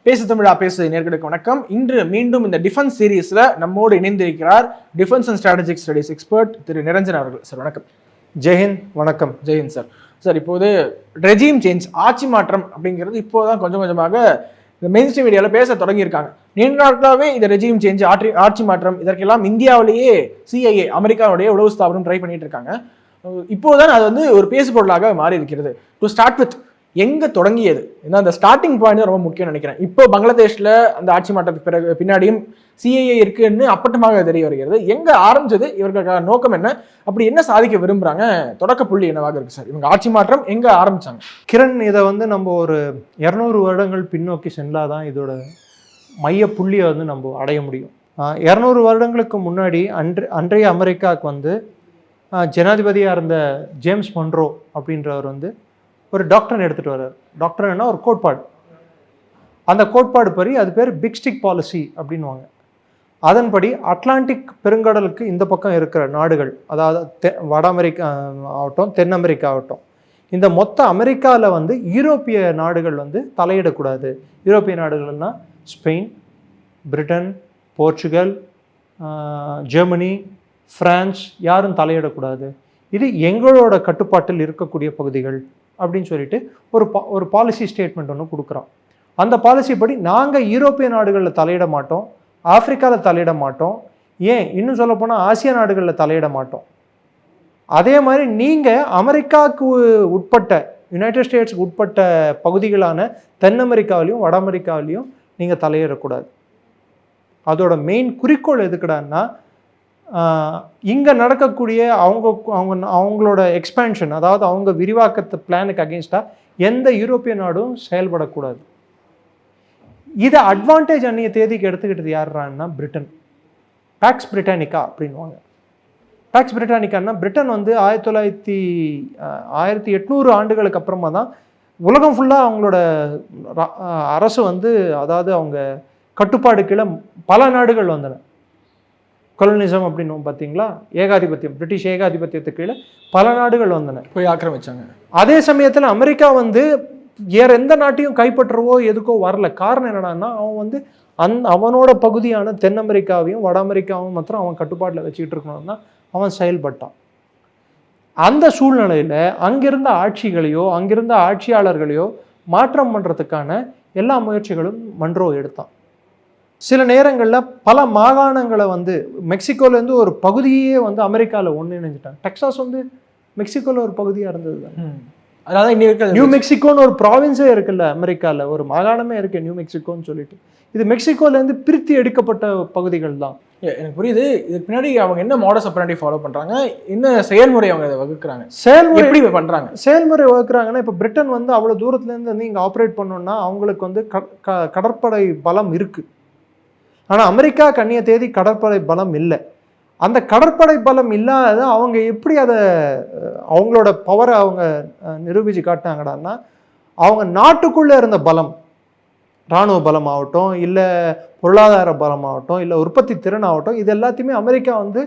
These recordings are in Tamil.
பேசு தமிழா பேசு நேயர்களுக்கு வணக்கம். இன்று மீண்டும் இந்த டிஃபென்ஸ் சீரீஸ்ல நம்மோடு இணைந்திருக்கிறார் defence and strategic studies expert திரு நிரஞ்சன் அவர்கள். சார் வணக்கம். ஜெயஹிந்த். வணக்கம். ஜெயஹிந்த் சார். சார், இப்போது ரெஜிம் சேஞ்ச், ஆட்சி மாற்றம் அப்படிங்கிறது இப்போதான் கொஞ்சம் கொஞ்சமாக இந்த மெயின் ஸ்ட்ரீம் மீடியாவில் பேச தொடங்கியிருக்காங்க. நீண்ட நாட்களாகவே இந்த ரெஜிம் சேஞ்ச், ஆட்சி மாற்றம், இதற்கெல்லாம் இந்தியாவிலேயே CIA அமெரிக்காவுடைய உளவு ஸ்தாபனம் ட்ரை பண்ணிட்டு இருக்காங்க. இப்போதான் அது வந்து ஒரு பேசு பொருளாக மாறி இருக்கிறது. டு ஸ்டார்ட் வித், எங்க தொடங்கியது? ஏன்னா அந்த ஸ்டார்டிங் பாயிண்ட் ரொம்ப முக்கியம் நினைக்கிறேன். இப்போ பங்களாதேஷ்ல அந்த ஆட்சி மாற்றத்துக்கு பிறகு பின்னாடியும் CIA இருக்குன்னு அப்பட்டமாக தெரிய வருகிறது. எங்க ஆரம்பிச்சது? இவர்களுக்கான நோக்கம் என்ன? அப்படி என்ன சாதிக்க விரும்புறாங்க? தொடக்க புள்ளி என்னவாக இருக்கு சார்? இவங்க ஆட்சி மாற்றம் எங்க ஆரம்பிச்சாங்க? கிரண், இதை வந்து நம்ம ஒரு 200 வருடங்கள் பின்னோக்கி சென்றாதான் இதோட மைய புள்ளியை வந்து நம்ம அடைய முடியும். 200 வருடங்களுக்கு முன்னாடி அன்றைய அமெரிக்காவுக்கு வந்து ஜனாதிபதியாக இருந்த ஜேம்ஸ் மன்ரோ அப்படின்றவர் வந்து ஒரு டாக்டர் எடுத்துகிட்டு வர்றார். டாக்டர்னா ஒரு கோட்பாடு. அந்த கோட்பாடு படி அது பேர் பிக் ஸ்டிக் பாலிசி அப்படின்வாங்க. அதன்படி அட்லாண்டிக் பெருங்கடலுக்கு இந்த பக்கம் இருக்கிற நாடுகள், அதாவது வட அமெரிக்கா ஆகட்டும், தென் அமெரிக்கா ஆகட்டும், இந்த மொத்த அமெரிக்காவில் வந்து யூரோப்பிய நாடுகள் வந்து தலையிடக்கூடாது. யூரோப்பிய நாடுகள்னால் Spain, Britain, Portugal, Germany, France, யாரும் தலையிடக்கூடாது. இது எங்களோட கட்டுப்பாட்டில் இருக்கக்கூடிய பகுதிகள் அப்படின்னு சொல்லிட்டு ஒரு பாலிசி ஸ்டேட்மெண்ட் ஒன்று கொடுக்குறோம். அந்த பாலிசி படி நாங்கள் யூரோப்பிய நாடுகளில் தலையிட மாட்டோம், ஆப்பிரிக்காவில் தலையிட மாட்டோம், ஏன் இன்னும் சொல்ல போனால் ஆசிய நாடுகளில் தலையிட மாட்டோம். அதே மாதிரி நீங்கள் அமெரிக்காவுக்கு உட்பட்ட, யுனைடெட் ஸ்டேட்ஸுக்கு உட்பட்ட பகுதிகளான தென் அமெரிக்காவிலையும் வட அமெரிக்காவிலையும் நீங்கள் தலையிடக்கூடாது. அதோட மெயின் குறிக்கோள் எதுக்குடான்னா, இங்கே நடக்கக்கூடிய அவங்களோட எக்ஸ்பேன்ஷன், அதாவது அவங்க விரிவாக்கத்து பிளானுக்கு அகெயின்ஸ்டாக எந்த யூரோப்பிய நாடும் செயல்படக்கூடாது. இதை அட்வான்டேஜ் அன்றைய தேதிக்கு எடுத்துக்கிட்டது யாருன்னா பிரிட்டன். பேக்ஸ் பிரிட்டானிக்கா அப்படின்வாங்க. பேக்ஸ் பிரிட்டானிக்கான்னா பிரிட்டன் வந்து 1800 ஆண்டுகளுக்கு அப்புறமா தான் உலகம் ஃபுல்லாக அவங்களோட அரசு வந்து, அதாவது அவங்க கட்டுப்பாடு கீழே பல நாடுகள் வந்தன. கொலனிசம் அப்படின்னு பார்த்தீங்களா, ஏகாதிபத்தியம், பிரிட்டிஷ் ஏகாதிபத்தியத்துக்கு கீழே பல நாடுகள் வந்தன, போய் ஆக்கிரமிச்சாங்க. அதே சமயத்தில் அமெரிக்கா வந்து வேற எந்த நாட்டையும் கைப்பற்றவோ எதுக்கோ வரல. காரணம் என்னடான்னா, அவன் வந்து அவனோட பகுதியான தென் அமெரிக்காவையும் வட அமெரிக்காவும் மாத்திரம் அவன் கட்டுப்பாட்டில் வச்சுக்கிட்டு இருக்கணும்னா அவன் செயல்பட்டான். அந்த சூழ்நிலையில் அங்கிருந்த ஆட்சிகளையோ அங்கிருந்த ஆட்சியாளர்களையோ மாற்றம் பண்ணுறதுக்கான எல்லா முயற்சிகளும் மன்ரோ எடுத்தான். சில நேரங்களில் பல மாகாணங்களை வந்து மெக்சிகோலேருந்து ஒரு பகுதியே வந்து அமெரிக்காவில் ஒன்றிணைஞ்சிட்டாங்க. டெக்சாஸ் வந்து மெக்சிகோவில் ஒரு பகுதியாக இருந்தது தான். அதாவது இன்னைக்கு நியூ மெக்சிகோன்னு ஒரு ப்ராவின்ஸே இருக்குல்ல அமெரிக்காவில், ஒரு மாகாணமே இருக்குது நியூ மெக்சிகோன்னு சொல்லிட்டு. இது மெக்சிகோலேருந்து பிரித்து எடுக்கப்பட்ட பகுதிகள் தான். எனக்கு புரியுது. இதுக்கு பின்னாடி அவங்க என்ன மாடஸ் ஆப்பரண்டி ஃபாலோ பண்ணுறாங்க, என்ன செயல்முறை அவங்க அதை வகுக்கிறாங்க, செயல்முறை எப்படி பண்ணுறாங்க? செயல்முறை வகுக்கிறாங்கன்னா, இப்போ பிரிட்டன் வந்து அவ்வளோ தூரத்துலேருந்து வந்து இங்கே ஆப்ரேட் பண்ணோன்னா அவங்களுக்கு வந்து கடற்படை பலம் இருக்குது. ஆனால் அமெரிக்கா கண்ணிய தேதி கடற்படை பலம் இல்லை. அந்த கடற்படை பலம் இல்லாத அவங்க எப்படி அதை அவங்களோட பவரை அவங்க நிரூபித்து காட்டினாங்கடான்னா, அவங்க நாட்டுக்குள்ளே இருந்த பலம், இராணுவ பலம் ஆகட்டும், இல்லை பொருளாதார பலம் ஆகட்டும், இல்லை உற்பத்தி திறன் ஆகட்டும், இது எல்லாத்தையுமே அமெரிக்கா வந்து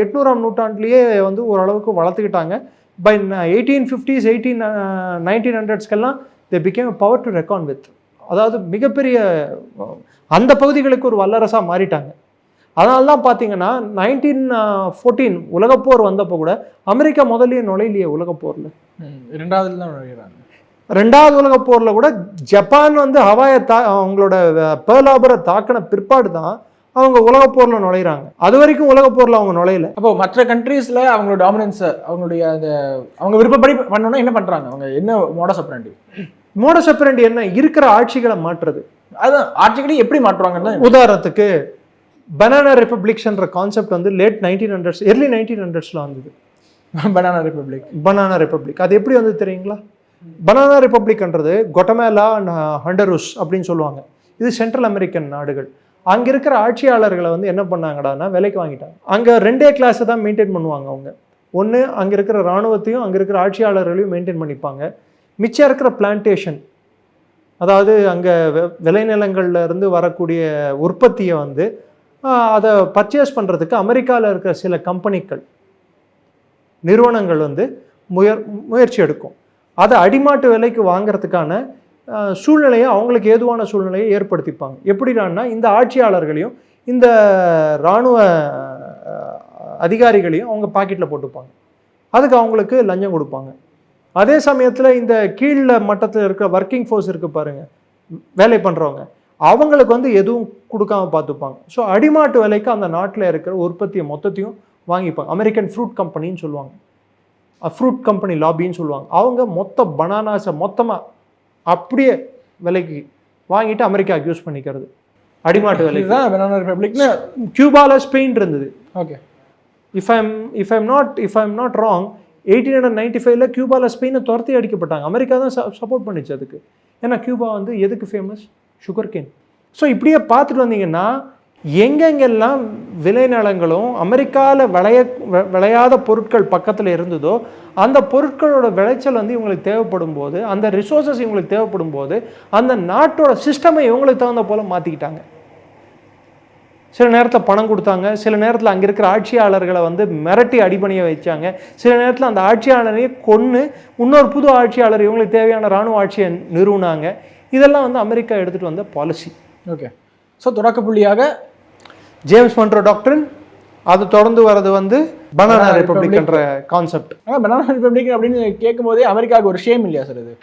800ஆம் நூற்றாண்டுலேயே வந்து ஓரளவுக்கு வளர்த்துக்கிட்டாங்க. பை 1850s 1900ஸ்க்கெல்லாம் they became power to reckon with. அதாவது மிகப்பெரிய அந்த பகுதிகளுக்கு ஒரு வல்லரசாக மாறிட்டாங்க. அதனால தான் பார்த்தீங்கன்னா 1914 உலகப்போர் வந்தப்போ கூட அமெரிக்கா முதல்லயே நுழையிலேயே உலகப்போரில். ரெண்டாவது உலகப்போரில் கூட ஜப்பான் வந்து ஹவாயை அவங்களோட பேர்ல் ஹார்பரை தாக்கின பிற்பாடு தான் அவங்க உலகப்போரில் நுழையிறாங்க. அது வரைக்கும் உலகப்போரில் அவங்க நுழையில. அப்போ மற்ற கண்ட்ரீஸில் அவங்களோட டாமினன்ஸ், அவங்களுடைய அந்த அவங்க விருப்பப்படி பண்ணணும்னா என்ன பண்ணுறாங்க? அவங்க என்ன மோடஸ் ஆப்பரண்டி? மோடஸ் ஆப்பரண்டி என்ன? இருக்கிற ஆட்சிகளை மாற்றுறது. அதான் ஆட்சிகளை எப்படி மாற்றுவாங்கன்னா, உதாரணத்துக்கு பனானா ரிப்பப்ளிக்ஸ்ன்ற கான்செப்ட் வந்து லேட் 1900s early 1900ஸ்ல வந்தது. பனானா ரிப்பப்ளிக் அது எப்படி வந்து தெரியுங்களா? பனானா ரிப்பப்ளிக்ன்றது கொட்டமேலா அண்ட் ஹண்டரூஸ் அப்படின்னு சொல்லுவாங்க. இது சென்ட்ரல் அமெரிக்கன் நாடுகள். அங்கே இருக்கிற ஆட்சியாளர்களை வந்து என்ன பண்ணாங்கடான்னா விலைக்கு வாங்கிட்டாங்க. அங்கே 2 கிளாஸை தான் மெயின்டைன் பண்ணுவாங்க அவங்க. ஒன்று அங்கே இருக்கிற இராணுவத்தையும் அங்கே இருக்கிற ஆட்சியாளர்களையும் மெயின்டைன் பண்ணிப்பாங்க. மிச்சம் இருக்கிற பிளான்டேஷன், அதாவது அங்கே விளைநிலங்கள்ல இருந்து வரக்கூடிய உற்பத்தியை வந்து அதை பர்ச்சேஸ் பண்ணுறதுக்கு அமெரிக்காவில் இருக்கிற சில கம்பெனிகள், நிறுவனங்கள் வந்து முயற்சி எடுக்கும். அதை அடிமாட்டு விலைக்கு வாங்கிறதுக்கான சூழ்நிலையை அவங்களுக்கு ஏதுவான சூழ்நிலையை ஏற்படுத்திப்பாங்க. எப்படின்னா இந்த ஆட்சியாளர்களையும் இந்த இராணுவ அதிகாரிகளையும் அவங்க பாக்கெட்டில் போட்டுப்பாங்க. அதுக்கு அவங்களுக்கு லஞ்சம் கொடுப்பாங்க. அதே சமயத்தில் இந்த கீழே மட்டத்தில் இருக்கிற ஒர்க்கிங் ஃபோர்ஸ் இருக்குது பாருங்கள், வேலை பண்ணுறவங்க, அவங்களுக்கு வந்து எதுவும் கொடுக்காம பார்த்துப்பாங்க. ஸோ அடிமாட்டு விலைக்கு அந்த நாட்டில் இருக்கிற உற்பத்தியை மொத்தத்தையும் வாங்கிப்பாங்க. அமெரிக்கன் ஃப்ரூட் கம்பெனின்னு சொல்லுவாங்க, ஃப்ரூட் கம்பெனி லாபின்னு சொல்லுவாங்க. அவங்க மொத்த பனானாஸை மொத்தமாக அப்படியே விலைக்கு வாங்கிட்டு அமெரிக்காவுக்கு யூஸ் பண்ணிக்கிறது அடிமாட்டு விலைக்கு தான். பனானா ரிபப்ளிக்னு கியூபாவில் ஸ்பெயின் இருந்தது. Okay, if I'm not wrong 1895 கியூபாவில் ஸ்பெயினை துரத்தி அடிக்கப்பட்டாங்க. அமெரிக்கா தான் சப்போர்ட் பண்ணிச்சு அதுக்கு. ஏன்னா கியூபா வந்து எதுக்கு ஃபேமஸ்? Sugar cane. ஸோ இப்படியே பார்த்துட்டு வந்தீங்கன்னா எங்கெங்கெல்லாம் விளைநிலங்களும் அமெரிக்காவில் விளையாத பொருட்கள் பக்கத்தில் இருந்ததோ அந்த பொருட்களோட விளைச்சல் வந்து இவங்களுக்கு தேவைப்படும் போது, அந்த ரிசோர்ஸஸ் இவங்களுக்கு தேவைப்படும் போது அந்த நாட்டோட சிஸ்டமை இவங்களுக்கு தகுந்த போல் மாற்றிக்கிட்டாங்க. சில நேரத்தில் பணம் கொடுத்தாங்க, சில நேரத்தில் அங்கே இருக்கிற ஆட்சியாளர்களை வந்து மிரட்டி அடிபணிய வச்சாங்க, சில நேரத்தில் அந்த ஆட்சியாளரையே கொன்று இன்னொரு புது ஆட்சியாளர் இவங்களுக்கு தேவையான இராணுவ ஆட்சியை நிறுவனாங்க. இதெல்லாம் வந்து அமெரிக்கா எடுத்துகிட்டு வந்த பாலிசி. ஓகே, ஸோ தொடக்க புள்ளியாக ஜேம்ஸ் மன்ரோ டாக்டரின், அது தொடர்ந்து வர்றது வந்து பனானா ரிபப்ளிக்ன்ற கான்செப்ட். பனானா ரிபப்ளிக் அப்படின்னு கேட்கும் போதே அமெரிக்காவுக்கு ஒரு ஷேம் இல்லையா சார் இது?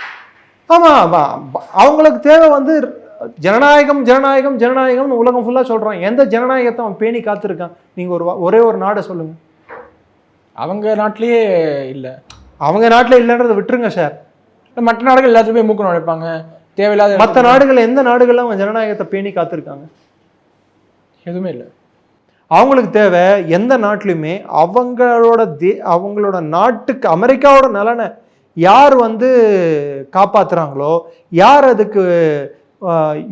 ஆமாம், அவங்களுக்கு தேவை வந்து ஜனநாயகம் ஜனநாயகம் ஜனநாயகம்னு உலகம் ஃபுல்லாக சொல்கிறான். எந்த ஜனநாயகத்தை அவன் பேணி காத்திருக்கான்? நீங்கள் ஒரே ஒரு நாடை சொல்லுங்கள். அவங்க நாட்டிலேயே இல்லை. அவங்க நாட்டில் இல்லைன்றதை விட்டுருங்க சார். மற்ற நாடுகள் எல்லாத்தையுமே மூக்க நுழைப்பாங்க தேவையில்லாத. மற்ற நாடுகள் எந்த நாடுகள்லாம் அவங்க ஜனநாயகத்தை பேணி காத்திருக்காங்க? எதுவுமே இல்லை. அவங்களுக்கு தேவை எந்த நாட்டிலையுமே அவங்களோட நாட்டுக்கு அமெரிக்காவோட நலனை யார் வந்து காப்பாற்றுறாங்களோ, யார் அதுக்கு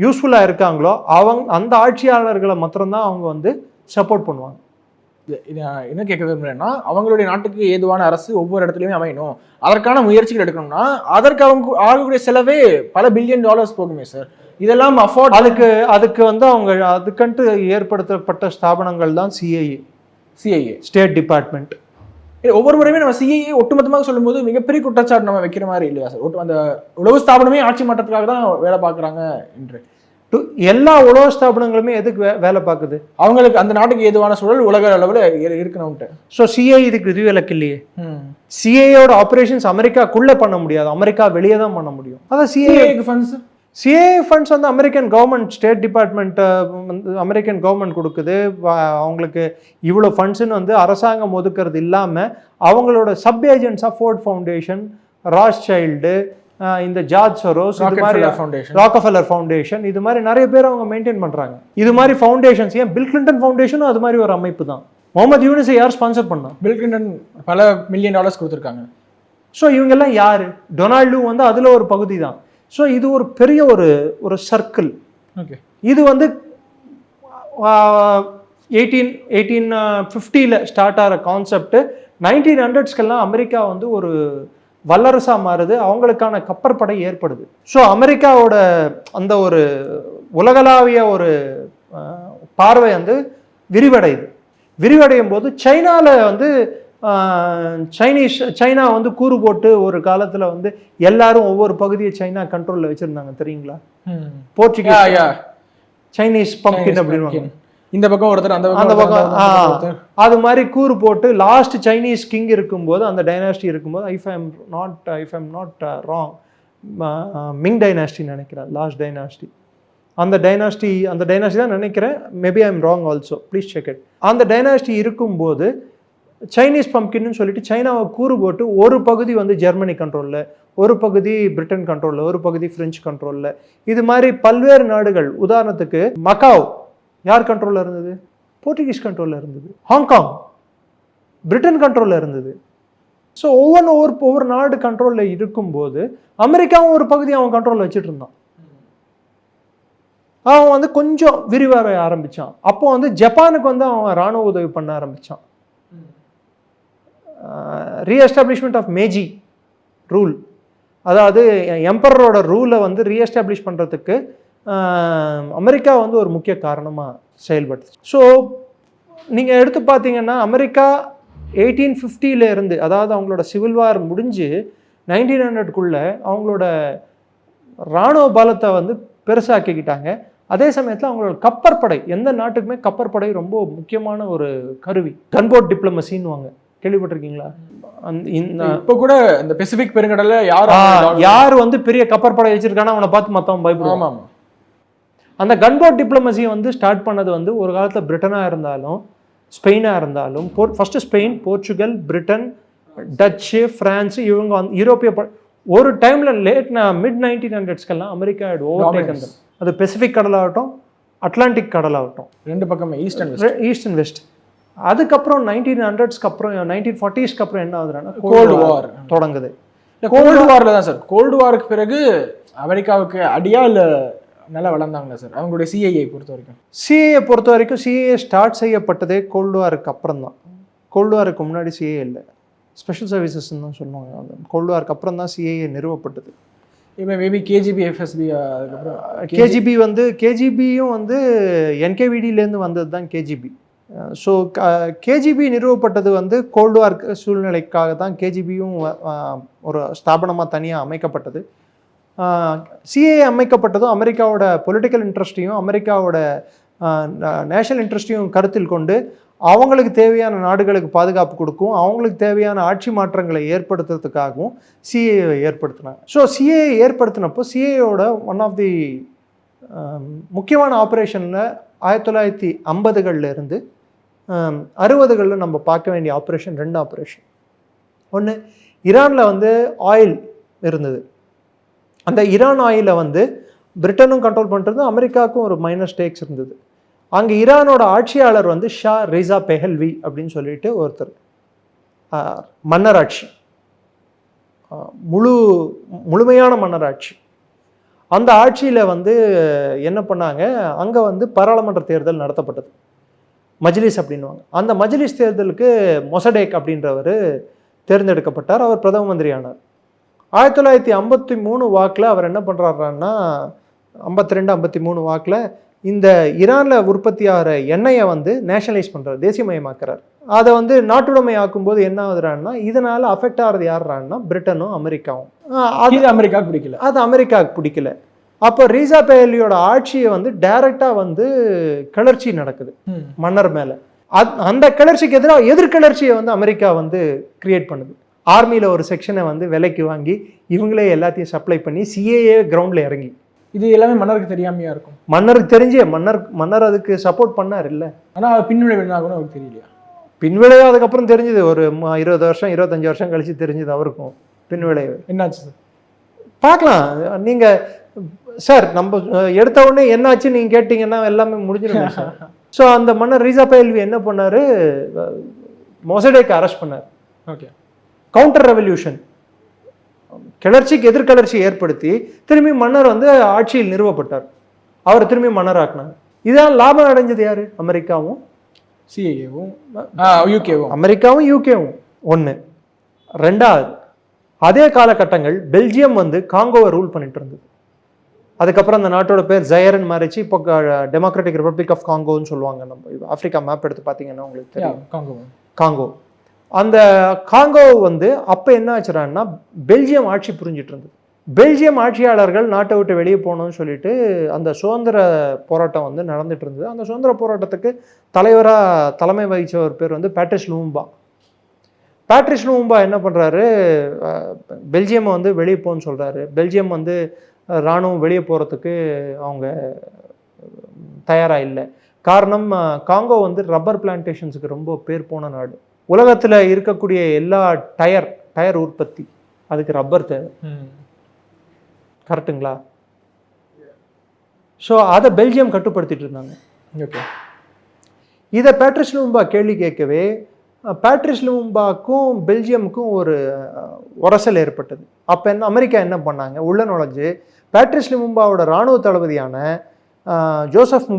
யூஸ்ஃபுல்லாக இருக்காங்களோ அந்த ஆட்சியாளர்களை மாத்திரம்தான் அவங்க வந்து சப்போர்ட் பண்ணுவாங்க. என்ன கேட்க விரும்புகிறேன்னா, அவங்களுடைய நாட்டுக்கு ஏதுவான அரசு ஒவ்வொரு இடத்துலையுமே அமையணும், அதற்கான முயற்சிகள் எடுக்கணும்னா அதற்கு அவங்க ஆகக்கூடிய செலவே பல பில்லியன் டாலர்ஸ் போகுமே சார். இதெல்லாம் அஃபோர்ட் அதுக்கு வந்து அவங்க அதுக்கன்ட்டு ஏற்படுத்தப்பட்ட ஸ்தாபனங்கள் தான் சிஐஏ ஸ்டேட் டிபார்ட்மெண்ட். ஒவ்வொரு முறையுமே நம்ம சிஐஏ ஒட்டுமொத்தமாக சொல்லும்போது மிகப்பெரிய குற்றச்சாட்டு நம்ம வைக்கிற மாதிரி இல்லையா சார்? அந்த உளவு ஸ்தாபனமே ஆட்சி மாற்றத்துக்காக தான் வேலை பார்க்குறாங்க என்று. எல்லா உளவு ஸ்தாபனங்களுமே எதுக்கு வேலை பார்க்குது? அவங்களுக்கு அந்த நாட்டுக்கு ஏதுவான சூழல் உலக அளவில் இருக்கணும்ட்டு. ஸோ சிஐ இதுக்கு விதிவிலக்கு இல்லையே. சிஐயோட ஆப்ரேஷன்ஸ் அமெரிக்காக்குள்ளே பண்ண முடியாது, அமெரிக்கா வெளியே தான் பண்ண முடியும். அதான் சிஐஏக்கு ஃபண்ட்ஸ். சிஏ ஃபண்ட்ஸ் வந்து அமெரிக்கன் கவர்மெண்ட் ஸ்டேட் டிபார்ட்மெண்ட் வந்து அமெரிக்கன் கவர்மெண்ட் கொடுக்குது. அவங்களுக்கு இவ்வளோ ஃபண்ட்ஸுன்னு வந்து அரசாங்கம் ஒதுக்கிறது இல்லாமல் அவங்களோட சப் ஏஜென்ட்ஸாக ஃபோர்ட் ஃபவுண்டேஷன், ராஸ் சைல்டு, இந்த ஜார்ஜ் சோரோஸ், இது மாதிரி ராக்கஃபெல்லர் ஃபவுண்டேஷன், இது மாதிரி நிறைய பேர் அவங்க மெயின்டைன் பண்ணுறாங்க. இது மாதிரி ஃபவுண்டேஷன்ஸ், ஏன் பில் கிளின்டன் ஃபவுண்டேஷனும் அது மாதிரி ஒரு அமைப்பு தான். முகமது யூனிஸை யார் ஸ்பான்சர் பண்ணா? பில் கிளின்டன் பல மில்லியன் டாலர்ஸ் கொடுத்துருக்காங்க. ஸோ இவங்கெல்லாம் யார்? டொனால்டு வந்து அதில் ஒரு பகுதி தான். ஸோ இது ஒரு பெரிய ஒரு சர்க்கிள். ஓகே, இது வந்து 1850 ஸ்டார்ட் ஆகிற கான்செப்ட் 1900ஸ்க்கெல்லாம் அமெரிக்கா வந்து ஒரு வல்லரசாக மாறுது, அவங்களுக்கான கப்பற்படை ஏற்படுது. ஸோ அமெரிக்காவோட அந்த ஒரு உலகளாவிய ஒரு பார்வை வந்து விரிவடையும் போது சைனாவில் வந்து சைனா வந்து கூறு போட்டு ஒரு காலத்தில் வந்து எல்லாரும் ஒவ்வொரு பகுதியை சைனா கண்ட்ரோலில் வச்சுருந்தாங்க தெரியுங்களா? போர்ச்சுகீஸ் சைனீஸ் பம்ப்கின் அப்படின்னு இந்த பக்கம் ஒருத்தர் அந்த பக்கம் அது மாதிரி கூறு போட்டு லாஸ்ட் சைனீஸ் கிங் இருக்கும்போது, அந்த டைனாஸ்டி இருக்கும்போது, if I am not wrong, Ming dynasty நினைக்கிறேன், லாஸ்ட் டைனாஸ்டி, அந்த டைனாஸ்டி தான் நினைக்கிறேன், maybe I am wrong also, please check it. அந்த டைனாஸ்டி இருக்கும்போது சைனீஸ் பம்ப்கின்னு சொல்லிட்டு சைனாவை கூறு போட்டு ஒரு பகுதி வந்து ஜெர்மனி கண்ட்ரோலில், ஒரு பகுதி பிரிட்டன் கண்ட்ரோலில், ஒரு பகுதி பிரெஞ்சு கண்ட்ரோலில், இது மாதிரி பல்வேறு நாடுகள். உதாரணத்துக்கு மக்காவ் யார் கண்ட்ரோலில் இருந்தது? போர்ச்சுகீஸ் கண்ட்ரோலில் இருந்தது. ஹாங்காங் பிரிட்டன் கண்ட்ரோலில் இருந்தது. ஸோ ஒவ்வொரு நாடு கண்ட்ரோலில் இருக்கும்போது அமெரிக்காவும் ஒரு பகுதி அவன் கண்ட்ரோலில் வச்சுட்டு இருந்தான். அவன் வந்து கொஞ்சம் விரிவாக ஆரம்பித்தான். அப்போ வந்து ஜப்பானுக்கு வந்து அவன் இராணுவ உதவி பண்ண ஆரம்பித்தான். ரீஎஸ்டாப்ளிஷ்மெண்ட் ஆஃப் மேஜி ரூல், அதாவது எம்பரரோட ரூலை வந்து ரீஎஸ்டாப்ளிஷ் பண்ணுறதுக்கு அமெரிக்கா வந்து ஒரு முக்கிய காரணமாக செயல்படுது. ஸோ நீங்கள் எடுத்து பார்த்தீங்கன்னா அமெரிக்கா 1850 இருந்து, அதாவது அவங்களோட சிவில் வார் முடிஞ்சு 1900க்குள்ளே அவங்களோட இராணுவ பலத்தை வந்து பெருசாக்கிக்கிட்டாங்க. அதே சமயத்தில் அவங்களோட கப்பற்படை, எந்த நாட்டுக்குமே கப்பற்படை ரொம்ப முக்கியமான ஒரு கருவி. கன்போர்ட் டிப்ளமசின்னு கேள்விப்பட்டிருக்கீங்களா? இப்போ கூட இந்த பெசிபிக் பெருங்கடல்ல யார் வந்து பெரிய கப்பற்படை வச்சிருக்கானோ அவனை பார்த்து மற்றவன் பயப்படுவான். அந்த கன்போர்ட் டிப்ளமசியை வந்து ஸ்டார்ட் பண்ணது வந்து ஒரு காலத்தில் பிரிட்டனாக இருந்தாலும் ஸ்பெயினாக இருந்தாலும், first Spain, Portugal, Britain, Dutch, France, இவங்க வந்து யூரோப்பிய ஒரு டைமில் மிட் 1900s அமெரிக்கா ஓவர்டேக்கன். அது பெசிபிக் கடலாகட்டும், அட்லாண்டிக் கடலாகட்டும், ரெண்டு பக்கமே ஈஸ்ட் அண்ட் வெஸ்ட். அதுக்கப்புறம் 1900s அப்புறம் 1940s அப்புறம் என்ன ஆகுதுன்னா கோல்டு வார் தொடங்குது. கோல்டு வார்ல தான் சார், கோல்டு வாருக்கு பிறகு அமெரிக்காவுக்கு அடியா இல்லை நல்லா வளர்ந்தாங்களா சார் அவங்களுடைய சிஐஏ பொறுத்த வரைக்கும்? சிஏஏ ஸ்டார்ட் செய்யப்பட்டதே கோல்டு வாருக்கு அப்புறம் தான். கோல்டு வாருக்கு முன்னாடி சிஏஏ இல்லை, ஸ்பெஷல் சர்வீசஸ்ன்னு தான் சொல்லுவாங்க. அந்த கோல்டு வாருக்கு அப்புறம் தான் சிஏஏ நிறுவப்பட்டது. இப்போ மேபி கேஜிபி, எஃப்எஸ்பி, அதுக்கப்புறம் கேஜிபி வந்து கேஜிபியும் வந்து என்கேவிடியிலேருந்து வந்தது தான் கேஜிபி. ஸோ கேஜிபி நிறுவப்பட்டது வந்து கோல்டு வார் சூழ்நிலைக்காக தான் கேஜிபியும் ஒரு ஸ்தாபனமாக தனியாக அமைக்கப்பட்டது. சிஏஏ அமைக்கப்பட்டதும் அமெரிக்காவோட பொலிட்டிக்கல் இன்ட்ரெஸ்ட்டையும் அமெரிக்காவோட நேஷனல் இன்ட்ரெஸ்ட்டையும் கருத்தில் கொண்டு அவங்களுக்கு தேவையான நாடுகளுக்கு பாதுகாப்பு கொடுக்கும், அவங்களுக்கு தேவையான ஆட்சி மாற்றங்களை ஏற்படுத்துறதுக்காகவும் சிஏஏ ஏற்படுத்தினாங்க. ஸோ சிஏஏ ஏற்படுத்தினப்போ சிஏஏயோட ஒன் ஆஃப் தி முக்கியமான ஆப்ரேஷனில் 1950களில் இருந்து 60களில் நம்ம பார்க்க வேண்டிய ஆப்ரேஷன் 2 ஆப்ரேஷன். ஒன்று, ஈரானில் வந்து ஆயில் இருந்தது. அந்த ஈரான் ஆயிலை வந்து பிரிட்டனும் கண்ட்ரோல் பண்ணுறது, அமெரிக்காவுக்கும் ஒரு மைனர் ஸ்டேக்ஸ் இருந்தது. அங்கே ஈரானோட ஆட்சியாளர் வந்து ஷா ரிசா பெஹல்வி அப்படின்னு சொல்லிட்டு ஒருத்தர், மன்னராட்சி, முழுமையான மன்னராட்சி. அந்த ஆட்சியில் வந்து என்ன பண்ணாங்க, அங்கே வந்து பாராளுமன்ற தேர்தல் நடத்தப்பட்டது, மஜ்லிஸ் அப்படின்வாங்க. அந்த மஜ்லிஸ் தேர்தலுக்கு மொசடேக் அப்படின்றவர் தேர்ந்தெடுக்கப்பட்டார். அவர் பிரதம மந்திரி ஆனார். 1953 வாக்கில் அவர் என்ன பண்ணுறாருன்னா, 52-53 வாக்கில் இந்த ஈரானில் உற்பத்தி ஆகிற எண்ணெயை வந்து நேஷனலைஸ் பண்ணுறாரு, தேசியமயமாக்குறார். அதை வந்து நாட்டுடைமை ஆக்கும்போது என்ன ஆகுதுறான்னா, இதனால் அஃபெக்ட் ஆகிறது யாருறான்னா பிரிட்டனும் அமெரிக்காவும். அது அமெரிக்காவுக்கு பிடிக்கல. அப்போ ரீசா பெஹல்வியோட ஆட்சியை வந்து டைரக்டாக வந்து கிளர்ச்சி நடக்குது மன்னர் மேலே. அந்த கிளர்ச்சிக்கு எதிராக எதிர்கிளர்ச்சியை வந்து அமெரிக்கா வந்து கிரியேட் பண்ணுது. ஆர்மியில் ஒரு செக்ஷனை வந்து விலைக்கு வாங்கி இவங்களே எல்லாத்தையும் சப்ளை பண்ணி சிஏஏ கிரவுண்டில் இறங்கி. இது எல்லாமே மன்னருக்கு தெரியாமையா இருக்கும்? மன்னருக்கு தெரிஞ்சே மன்னர் அதுக்கு சப்போர்ட் பண்ணார் இல்லை. ஆனால் பின்விளைவு என்ன ஆகும்னு அவருக்கு தெரியலையா? பின்விளைவு அதுக்கப்புறம் தெரிஞ்சுது, ஒரு 20 வருஷம் 25 வருஷம் கழிச்சு தெரிஞ்சுது அவருக்கும் பின்விளைவு. என்னாச்சு சார் பார்க்கலாம் நீங்கள் சார். நம்ம எடுத்த உடனே என்னாச்சு நீங்கள் கேட்டிங்கன்னா எல்லாமே முடிஞ்சிடும் சார். ஸோ அந்த மன்னர் ரீசா பெஹல்வி என்ன பண்ணார், மொசடேக்கை அரெஸ்ட் பண்ணார். ஓகே, கவுண்டர் ரெவல்யூஷன், கிளர்ச்சிக்கு எதிர்கிளர்ச்சி ஏற்படுத்தி திரும்பி மன்னர் வந்து ஆட்சியில் நிறுவப்பட்டார். அவர் திரும்பி மன்னர் ஆக்கினார். இதான் லாபம் அடைஞ்சது யாரு? அமெரிக்காவும் சிஏஏவும் யூகேவும். அமெரிக்காவும் யூகேவும் ஒன்று. ரெண்டாவது, அதே காலகட்டங்கள் பெல்ஜியம் வந்து காங்கோவை ரூல் பண்ணிட்டு இருந்தது. அதுக்கப்புறம் அந்த நாட்டோட பேர் ஜயர்ன்னு மாறிச்சு. இப்போ டெமோக்ராட்டிக் ரிப்பப்ளிக் ஆஃப் காங்கோன்னு சொல்லுவாங்க. நம்ம ஆப்பிரிக்கா மேப் எடுத்து பார்த்தீங்கன்னா உங்களுக்கு தெரியும் காங்கோ. அந்த காங்கோ வந்து அப்போ என்ன ஆச்சுறான்னா, பெல்ஜியம் ஆட்சி புரிஞ்சிட்டு இருந்தது. பெல்ஜியம் ஆட்சியாளர்கள் நாட்டை விட்டு வெளியே போகணும்னு சொல்லிட்டு அந்த சுதந்திர போராட்டம் வந்து நடந்துட்டு இருந்தது. அந்த சுதந்திர போராட்டத்துக்கு தலைமை வகித்த ஒரு பேர் வந்து பேட்ரிஸ் லூம்பா. பேட்ரிஸ் லூம்பா என்ன பண்ணுறாரு, பெல்ஜியமை வந்து வெளியே போகணும்னு சொல்கிறாரு. பெல்ஜியம் வந்து இராணுவம் வெளியே போகிறதுக்கு அவங்க தயாராக இல்லை. காரணம், காங்கோ வந்து ரப்பர் பிளான்டேஷன்ஸுக்கு ரொம்ப பேர் போன நாடு. உலகத்தில் இருக்கக்கூடிய எல்லா டயர் உற்பத்தி அதுக்கு ரப்பர் தேவை. கரெக்டுங்களா? ஸோ அதை பெல்ஜியம் கட்டுப்படுத்திட்டு இருந்தாங்க. ஓகே, இதை பேட்ரிஸ் லூம்பா கேள்வி கேட்கவே பேட்ரிஸ் லூம்பாக்கும் பெல்ஜியமுக்கும் ஒரு உரசல் ஏற்பட்டது. அப்போ அமெரிக்கா என்ன பண்ணாங்க, உள்ள நுழைஞ்சு பேட்ரிஸ் லூம்பாவோட இராணுவ தளபதியான ஜோசப்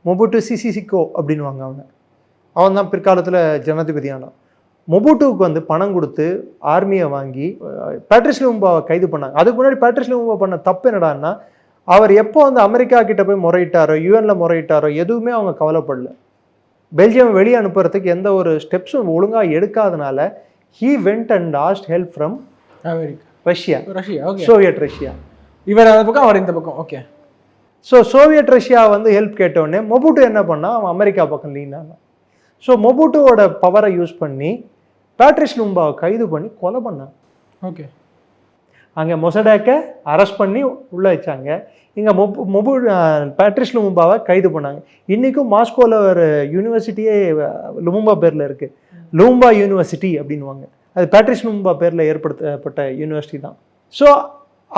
மொபுட்டு சிசிசிகோ அப்படின்வாங்க. அவன் தான் பிற்காலத்தில் ஜனாதிபதியானான். மொபுட்டுவுக்கு வந்து பணம் கொடுத்து ஆர்மியை வாங்கி பேட்ரிஸ் லூம்பாவை கைது பண்ணாங்க. அதுக்கு முன்னாடி பேட்ரிஸ் லூம்பா பண்ண தப்பு என்னடான்னா, அவர் எப்போ வந்து அமெரிக்கா கிட்ட போய் முறையிட்டாரோ, யுஎன்ல முறையிட்டாரோ, எதுவுமே அவங்க கவலைப்படல. பெல்ஜியம் வெளியே அனுப்புறதுக்கு எந்த ஒரு ஸ்டெப்ஸும் ஒழுங்காக எடுக்காதனால he went and asked help from America, Russia, Soviet Russia. இவர் அந்த பக்கம் அவர் இந்த பக்கம். ஓகே. ஸோ சோவியட் ரஷ்யா வந்து ஹெல்ப் கேட்டவுடனே மொபுட்டு என்ன பண்ணா, அவன் அமெரிக்கா பக்கம் லீன் ஆனான். ஸோ மொபுட்டுவோட பவரை யூஸ் பண்ணி பேட்ரிஸ் லும்பாவை கைது பண்ணி கொலை பண்ணான். ஓகே. அங்கே மொசடேக்கை அரெஸ்ட் பண்ணி உள்ளே வச்சாங்க. இங்கே பேட்ரிஸ் லுமும்பாவை கைது பண்ணாங்க. இன்றைக்கும் மாஸ்கோவில் ஒரு யூனிவர்சிட்டியே லுமும்பா பேரில் இருக்குது. லுமும்பா யூனிவர்சிட்டி அப்படின்வாங்க. அது பேட்ரிஸ் லுமும்பா பேரில் ஏற்படுத்தப்பட்ட யூனிவர்சிட்டி தான். ஸோ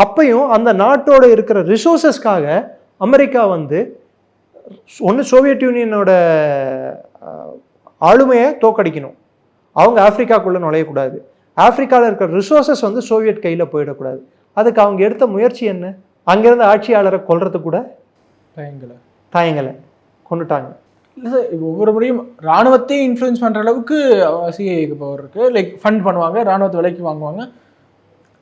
அப்பையும் அந்த நாட்டோட இருக்கிற ரிசோர்ஸஸ்க்காக அமெரிக்கா வந்து ஒன்று சோவியட் யூனியனோட ஆளுமையை தோக்கடிக்கணும், அவங்க ஆப்பிரிக்காக்குள்ளே நுழையக்கூடாது, ஆப்பிரிக்காவில் இருக்கிற ரிசோர்ஸஸ் வந்து சோவியட் கையில் போயிடக்கூடாது. அதுக்கு அவங்க எடுத்த முயற்சி என்ன, அங்கேருந்து ஆட்சியாளரை கொல்றது கூட தயங்கலை, கொண்டுட்டாங்க. இல்லை சார், இப்போ ஒவ்வொரு முறையும் ராணுவத்தையும் இன்ஃப்ளூயன்ஸ் பண்ணுற அளவுக்கு சிஐஏக்கு பவர் இருக்குது. லைக் ஃபண்ட் பண்ணுவாங்க, ராணுவத்தை விலைக்கு வாங்குவாங்க,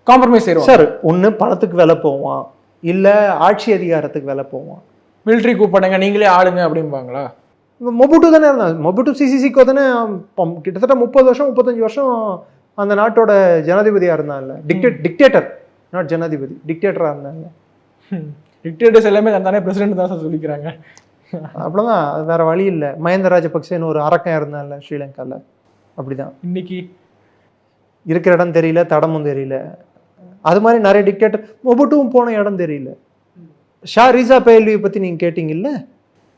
காம்ப்ரமைஸ் செய்வாங்க. சார் ஒன்று பணத்துக்கு விலை போவான், இல்லை ஆட்சி அதிகாரத்துக்கு விலை போவான். மிலிட்ரி கூப்பிடுங்க நீங்களே ஆளுங்க அப்படிம்பாங்களா? மொபுட்டு தானே இருந்தாங்க. மொபுட்டு சிசிசிக்கோ தானே கிட்டத்தட்ட 30 வருஷம் 35 வருஷம் அந்த நாட்டோட ஜனாதிபதியாக இருந்தாங்கல்ல. டிக்டேட்டர், நாட் ஜனாதிபதி, டிக்டேட்டராக இருந்தாங்க. டிக்டேட்டர்ஸ் எல்லாமே தானே பிரசிடென்ட் தான் சார் சொல்லிக்கிறாங்க. அப்படிதான், அது வேற வழி இல்லை. மஹிந்த ராஜபக்சேன்னு ஒரு அரக்கன் இருந்தாங்கல்ல ஸ்ரீலங்காவில், அப்படிதான். இன்னைக்கு இருக்கிற இடம் தெரியல, தடமும் தெரியல. அது மாதிரி நிறைய டிக்டேட்டர். மொபுட்டுவும் போன இடம் தெரியல. ஷா ரீசா பேல்வியை பற்றி நீங்கள் கேட்டிங்கல்ல,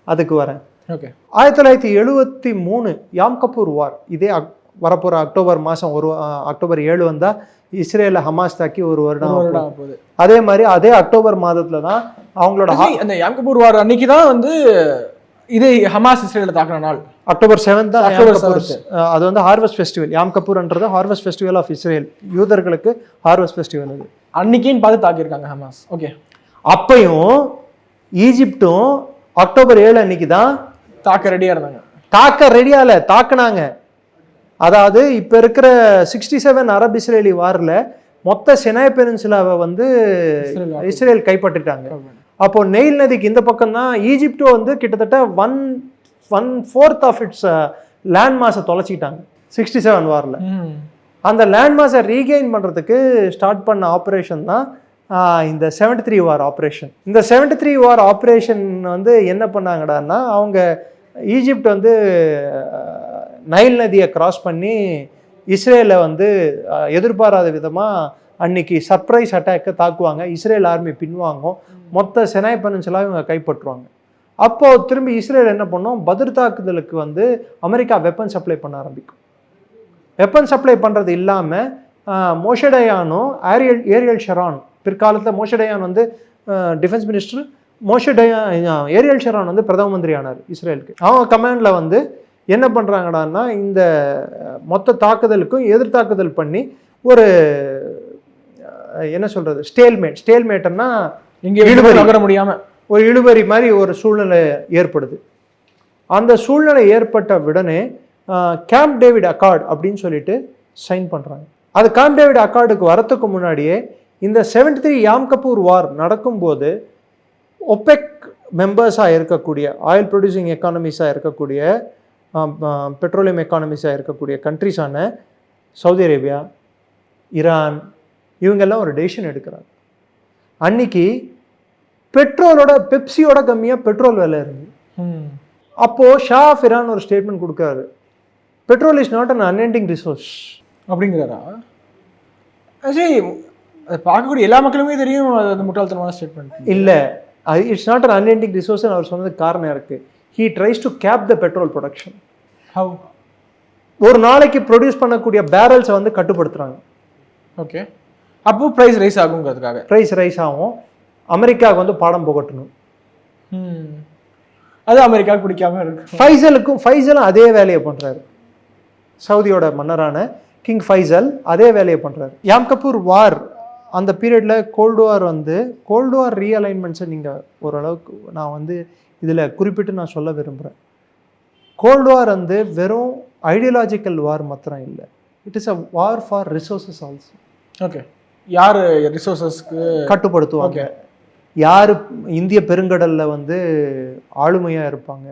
அதுக்கு வரேன். ஓகே. 1973 யாம் கபூர் வார், இதே வரப்போகிற அக்டோபர் மாதம் அக்டோபர் 7 வந்தால் இஸ்ரேலில் ஹமாஸ் தாக்கி ஒரு வருடம் போகுது. அதே மாதிரி அதே அக்டோபர் மாதத்தில் தான் அவங்களோட அந்த யாம் கபூர் வார் அன்னைக்கு தான் வந்து இது ஹமாஸ் இஸ்ரேலில் தாக்குன நாள். அக்டோபர் 7 தான். அது வந்து ஹார்வெஸ்ட் ஃபெஸ்டிவல். யாம் கபூர்ன்றது ஹார்வெஸ்ட் ஃபெஸ்டிவல் ஆஃப் இஸ்ரேல், யூதர்களுக்கு ஹார்வெஸ்ட் ஃபெஸ்டிவல். அது அன்னைக்குன்னு பார்த்து தாக்கியிருக்காங்க ஹமாஸ். ஓகே. அப்பையும் ஈஜிப்டும் அக்டோபர் 7 அன்னைக்கு தான் தாக்க ரெடியாக இருந்தாங்க. தாக்க ரெடியால தாக்குனாங்க. அதாவது இப்போ இருக்கிற 67 அரப் இஸ்ரேலி வாரில் மொத்த சினாய் பெனின்சுலாவை வந்து இஸ்ரேல் கைப்பற்றிட்டாங்க. அப்போ நெயில் நதிக்கு இந்த பக்கம் தான் ஈஜிப்டோ வந்து கிட்டத்தட்ட 1/4 ஆஃப் இட்ஸ் லேண்ட் மாஸை தொலைச்சிக்கிட்டாங்க 67 வாரில். அந்த லேண்ட் மாஸை ரீகெயின் பண்ணுறதுக்கு ஸ்டார்ட் பண்ண ஆப்ரேஷன் தான் இந்த 73 வார் ஆப்ரேஷன். இந்த 73 வார் ஆப்ரேஷன் வந்து என்ன பண்ணாங்கடான்னா, அவங்க ஈஜிப்ட் வந்து நைல் நதியை கிராஸ் பண்ணி இஸ்ரேலை வந்து எதிர்பாராத விதமாக அன்னைக்கு சர்ப்ரைஸ் அட்டாக்கை தாக்குவாங்க. இஸ்ரேல் ஆர்மி பின்வாங்கும், மொத்த சினாய் பெனின்சுலாவை இவங்க கைப்பற்றுவாங்க. அப்போது திரும்பி இஸ்ரேல் என்ன பண்ணும், பதில் தாக்குதலுக்கு வந்து அமெரிக்கா வெப்பன் சப்ளை பண்ண ஆரம்பிக்கும். வெப்பன் சப்ளை பண்ணுறது இல்லாமல் மோஷே டயானும் ஏரியல் ஷெரான், பிற்காலத்தில் மோஷே டயான் வந்து டிஃபென்ஸ் மினிஸ்டர், ஏரியல் ஷெரான் வந்து பிரதம மந்திரி ஆனார் இஸ்ரேலுக்கு. அவங்க கமாண்டில் வந்து என்ன பண்ணுறாங்கடான்னா, இந்த மொத்த தாக்குதலுக்கும் எதிர்த்தாக்குதல் பண்ணி ஒரு என்ன சொல்கிறது, ஸ்டேல்மேட்னா இங்கே இழுபறி முடியாமல் ஒரு இழுபறி மாதிரி ஒரு சூழ்நிலை ஏற்படுது. அந்த சூழ்நிலை ஏற்பட்ட உடனே கேம்ப் டேவிட் அக்கார்ட் அப்படின்னு சொல்லிட்டு சைன் பண்ணுறாங்க. அது கேம்ப் டேவிட் அக்கார்டுக்கு வரத்துக்கு முன்னாடியே இந்த 73 யாம் கபூர் வார் நடக்கும்போது ஒபெக் மெம்பர்ஸாக இருக்கக்கூடிய, ஆயில் ப்ரொடியூசிங் எக்கானமிஸாக இருக்கக்கூடிய, பெட்ரோலியம் எக்கானமிஸாக இருக்கக்கூடிய கண்ட்ரிஸான சவுதி அரேபியா, ஈரான், இவங்கெல்லாம் ஒரு டெசிஷன் எடுக்கிறாங்க. அன்னைக்கு பெட்ரோலோட பெப்சியோட கம்மியாக பெட்ரோல் விலை இருந்து. அப்போது ஷா ஆஃப் ஈரான் ஒரு ஸ்டேட்மெண்ட் கொடுக்குறாரு, petrol is not an unending resource அப்படிங்கிறாரா. சரி, அதை பார்க்கக்கூடிய எல்லா மக்களுமே தெரியும் அது முட்டாள்தனமான ஸ்டேட்மெண்ட் இல்லை. It's not an unending resource அவர் சொன்னதுக்கு காரணம் இருக்குது. He tries to cap the petrol production. How? ஒரு நாளைக்கு ப்ரொடியூஸ் பண்ணக்கூடிய பேரல்ஸை வந்து கட்டுப்படுத்துகிறாங்க. ஓகே. அப்போ ப்ரைஸ் ரைஸ் ஆகுங்கிறதுக்காக ப்ரைஸ் ரைஸ் ஆகும். அமெரிக்காவுக்கு வந்து பாடம் புகட்டணும். அது அமெரிக்காவுக்கு பிடிக்காம இருக்கு. ஃபைசலும் அதே வேலையை பண்ணுறாரு. சவுதியோட மன்னரான கிங் ஃபைசல் அதே வேலையை பண்ணுறாரு. யாம் கபூர் வார் அந்த பீரியடில் கோல்டு வார் ரீஅலைன்மெண்ட்ஸை நீங்கள் ஓரளவுக்கு நான் வந்து இதில் குறிப்பிட்டு நான் சொல்ல விரும்புகிறேன். கோல்டு வார் வந்து வெறும் ஐடியாலஜிக்கல் வார் மாத்திரம் இல்லை, it is a war for resources also. Okay. யார் ரிசோர்ஸஸ்க்கு கட்டுப்படுத்துவாங்க, யார் இந்திய பெருங்கடலில் வந்து ஆளுமையாக இருப்பாங்க.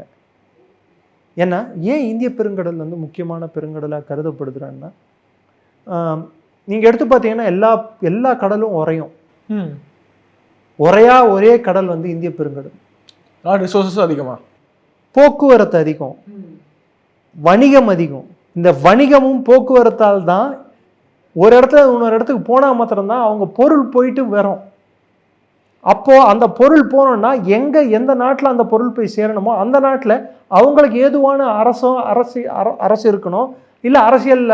ஏன்னா ஏன் இந்திய பெருங்கடல் வந்து முக்கியமான பெருங்கடலாக கருதப்படுதுன்னா, நீங்கள் எடுத்து பார்த்தீங்கன்னா எல்லா கடலும் உறையும். ஒரே கடல் வந்து இந்திய பெருங்கடல். ரிசோர்ஸஸ் அதிகமா, போக்குவரத்து அதிகம், வணிகம் அதிகம். இந்த வணிகமும் போக்குவரத்தால் தான் ஒரு இடத்துல இன்னொரு இடத்துக்கு போனால் மாத்திரம்தான் அவங்க பொருள் போயிட்டு வரும். அப்போ அந்த பொருள் போனோம்னா எந்த நாட்டில் அந்த பொருள் போய் சேரணுமோ அந்த நாட்டில் அவங்களுக்கு ஏதுவான அரசு இருக்கணும், இல்லை அரசியல்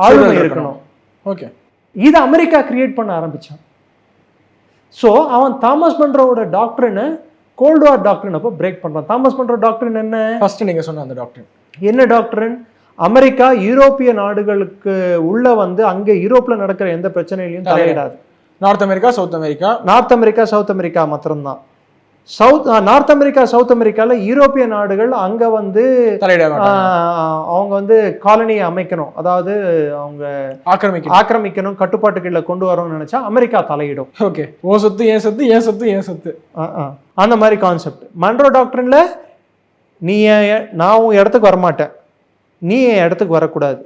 ஆளுமை இருக்கணும். ஓகே, இதை அமெரிக்கா கிரியேட் பண்ண ஆரம்பிச்சான். ஸோ அவன் தாமஸ் மன்ரோவோட டாக்டரினை கோல்டு வார் டாக்டரின் அப்போ பிரேக் பண்ணுறான். தாமஸ் மன்ரோ டாக்டரின் என்ன? ஃபர்ஸ்ட் நீங்க சொன்ன அந்த டாக்டரின் என்ன டாக்டரின்? அமெரிக்கா யூரோப்பிய நாடுகளுக்கு உள்ள வந்து அங்கே யூரோப்ல நடக்கிற எந்த பிரச்சனையிலையும் தலையிடாது. நார்த் அமெரிக்கா சவுத் அமெரிக்கா மாத்திரம்தான். நார்த் அமெரிக்கா சவுத் அமெரிக்கால யூரோப்பிய நாடுகள் அங்க வந்து அவங்க வந்து காலனியை அமைக்கணும், அதாவது அவங்க ஆக்கிரமிக்கணும், கட்டுப்பாட்டுக்குள்ள கொண்டு வரணும்னு நினைச்சா அமெரிக்கா தலையிடும். ஓகே, ஓ சொத்து ஏன் சொத்து, ஏன் சொத்து ஏன் சொத்து, அந்த மாதிரி கான்செப்ட். மன்ரோ டாக்டரின்ல நீ நான் உன் இடத்துக்கு வரமாட்டேன், நீ என் இடத்துக்கு வரக்கூடாது.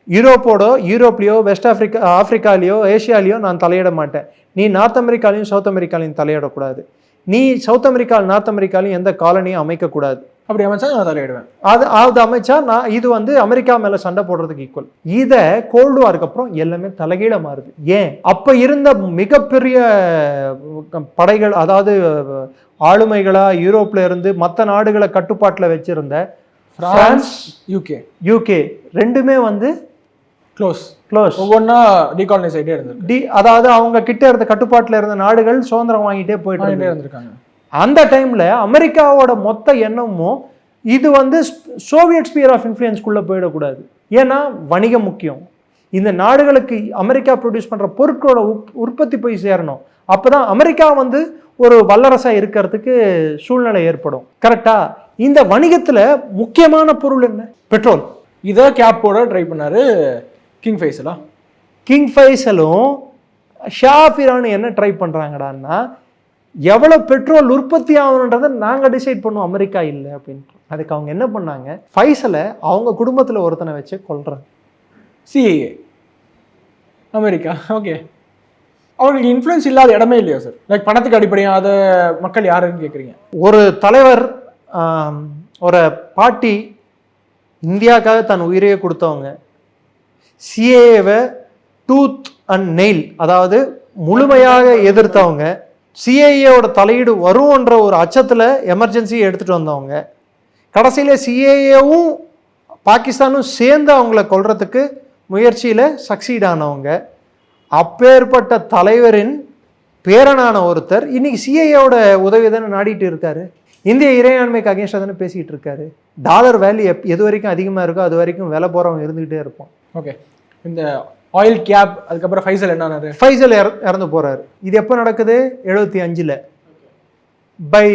யூரோப்லேயோ வெஸ்ட் ஆப்பிரிக்காலேயோ ஏஷியாலேயோ நான் தலையிட மாட்டேன். நீ நார்த் அமெரிக்காலையும் சவுத் அமெரிக்காலையும் தலையிடக்கூடாது. நீ சவுத் அமெரிக்கா நார்த் அமெரிக்காலையும் எந்த காலனியும் அமைக்கக்கூடாது. அப்படி அமைச்சா நான் தலையிடுவேன். அது அமைச்சா நான் இது வந்து அமெரிக்கா மேல சண்டை போடுறதுக்கு ஈக்குவல். இதை கோல்டு வாருக்கு அப்புறம் எல்லாமே தலைகீழ மாறுது. ஏன்? அப்ப இருந்த மிகப்பெரிய படைகள், அதாவது ஆளுமைகளா யூரோப்ல இருந்து மற்ற நாடுகளை கட்டுப்பாட்டில் வச்சிருந்த பிரான்ஸ், யூகே ரெண்டுமே வந்து க்ளோஸ். ஒவ்வொன்றா டீகாலனைஸ் ஆகிட்டே இருந்திருக்கு. அதாவது அவங்க கிட்ட இருந்த கட்டுப்பாட்டில் இருந்த நாடுகள் சுதந்திரம் வாங்கிட்டே போயிட்டு இருந்திருக்காங்க. அந்த டைம்ல அமெரிக்காவோட மொத்த எண்ணமும் இது வந்து சோவியட் ஸ்பியர் ஆஃப் இன்ஃப்ளூயன்ஸ்குள்ள போயிடக்கூடாது. ஏன்னா வணிகம் முக்கியம். இந்த நாடுகளுக்கு அமெரிக்கா ப்ரொடியூஸ் பண்ற பொருட்களோட உற்பத்தி போய் சேரணும். அப்பதான் அமெரிக்கா வந்து ஒரு வல்லரசா இருக்கிறதுக்கு சூழ்நிலை ஏற்படும். கரெக்டா? இந்த வணிகத்துல முக்கியமான பொருள் என்ன? பெட்ரோல். இதை கேப்போட ட்ரை பண்ணாரு கிங் ஃபைசலும் ஷா ஆஃப் ஈரான் என்ன ட்ரை பண்றாங்கடான்னா, எவ்வளவு பெட்ரோல் உற்பத்தி ஆகணுன்றதை நாங்க டிசைட் பண்ணுவோம், அமெரிக்கா இல்லை அப்படின்னு. அதுக்கு அவங்க என்ன பண்ணாங்க, ஃபைசலை அவங்க குடும்பத்துல ஒருத்தனை வச்சு கொல்றாங்க. CIA America. ஓகே, அவங்களுக்கு இன்ஃப்ளூயன்ஸ் இல்லாத இடமே இல்லையா சார்? லைக் பணத்துக்கு அடிப்படையாக அதை மக்கள் யாருன்னு கேட்குறீங்க. ஒரு தலைவர், ஒரு பாட்டி இந்தியாவுக்காக தன் உயிரையே கொடுத்தவங்க, சிஏஏவை டூத் அண்ட் நெயில், அதாவது முழுமையாக எதிர்த்தவங்க, சிஏஏவோட தலையீடு வரும்ன்ற ஒரு அச்சத்தில் எமர்ஜென்சியை எடுத்துகிட்டு வந்தவங்க, கடைசியில் சிஏஏவும் பாகிஸ்தானும் சேர்ந்து அவங்கள கொல்றதுக்கு முயற்சியில் சக்சீட் ஆனவங்க, அப்பேற்பட்ட தலைவரின் பேரனான ஒருத்தர் இன்னைக்கு சிஏஏவோட உதவி தானே நாடிட்டு இருக்காரு. இந்திய இறையாண்மைக்கு அகேன்ஸ்டாக தானே பேசிக்கிட்டு இருக்காரு. டாலர் வேல்யூ எது வரைக்கும் அதிகமாக இருக்கோ அது வரைக்கும் விலை போகிறவங்க இருந்துகிட்டே இருப்போம். ஓகே, இந்த ஆயில் கேப், அதுக்கப்புறம் ஃபைசல் என்ன, ஃபைசல் இறந்து போறாரு. இது எப்போ நடக்குது? 75. பை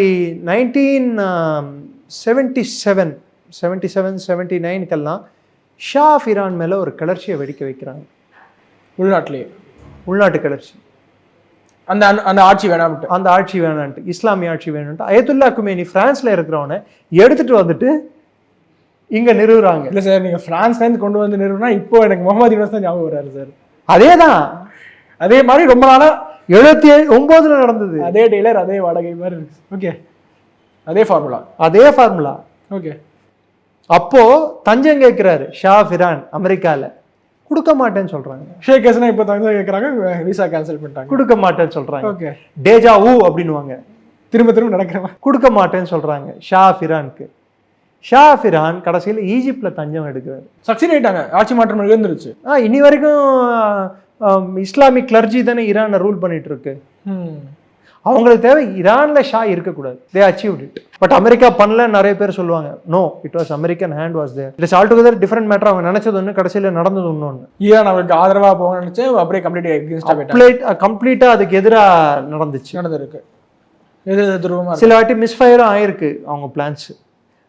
1977 79 ஷா ஆஃப் ஈரான் மேலே ஒரு கிளர்ச்சியை வெடிக்க வைக்கிறாங்க. உள்நாட்டு கிளர்ச்சி. அந்த ஆட்சி வேணாம்ட்டு, அந்த ஆட்சி வேணான்ட்டு, இஸ்லாமிய ஆட்சி வேணும்ட்டு அயத்துல்லா குமேனி பிரான்ஸ்ல இருக்கிறவனை எடுத்துட்டு வந்துட்டு இங்க நிறுவுறாங்க. இல்ல சார், நீங்க பிரான்ஸ்லேருந்து கொண்டு வந்து நிறுவனா இப்போ எனக்கு முகமது யூனஸ் தான் ஞாபகம் வராரு சார். அதேதான், அதே மாதிரி ரொம்ப நாளா 79 நடந்தது. அதே டெய்லர், அதே வாடகை மாதிரி இருக்கு. ஓகே, அதே ஃபார்முலா. ஓகே, அப்போ தஞ்சம் கேட்கிறாரு ஷா ஆஃப் ஈரான் அமெரிக்கால, கொடுக்க மாட்டேன்னு சொல்றாங்க. ஷேக் ஹசனா இப்போ தங்கம் கேட்கறாங்க, விசா கேன்சல் பண்ணிட்டாங்க, கொடுக்க மாட்டேன்னு சொல்றாங்க. ஓகே, டேஜா ஊ அப்படின்னுவாங்க, திரும்ப நடக்கிறவங்க கொடுக்க மாட்டேன்னு சொல்றாங்க ஷா ஆஃப் ஈரானுக்கு. ஷா ஆஃப் ஈரான் கடைசியில் ஈஜிப்ட்ல தஞ்சம் எடுக்கிறாரு. சக்சீட் ஆயிட்டாங்க, ஆட்சி மாற்றம் எழுந்துருச்சு. இனி வரைக்கும் இஸ்லாமிக் கிளர்ஜி தானே ஈரானை ரூல் பண்ணிட்டு இருக்கு. அவங்களுக்கு தேவை ஈரான்ல ஷா இருக்கக்கூடாது. They achieved it. But America பண்ணல நிறைய பேர் சொல்லுவாங்க. No, it was American hand was there. It is all together different matter. அவங்க நினைச்சது ஒன்று, கடைசியில் நடந்தது ஒன்று. ஈரான் அவருக்கு ஆதரவா போக நினைச்சு அப்படியே கம்ப்ளீட்டா அதுக்கு எதிராக நடந்திருக்கு. சில வாட்டி மிஸ்ஃபயரும் ஆயிருக்கு அவங்க பிளான்ஸ்.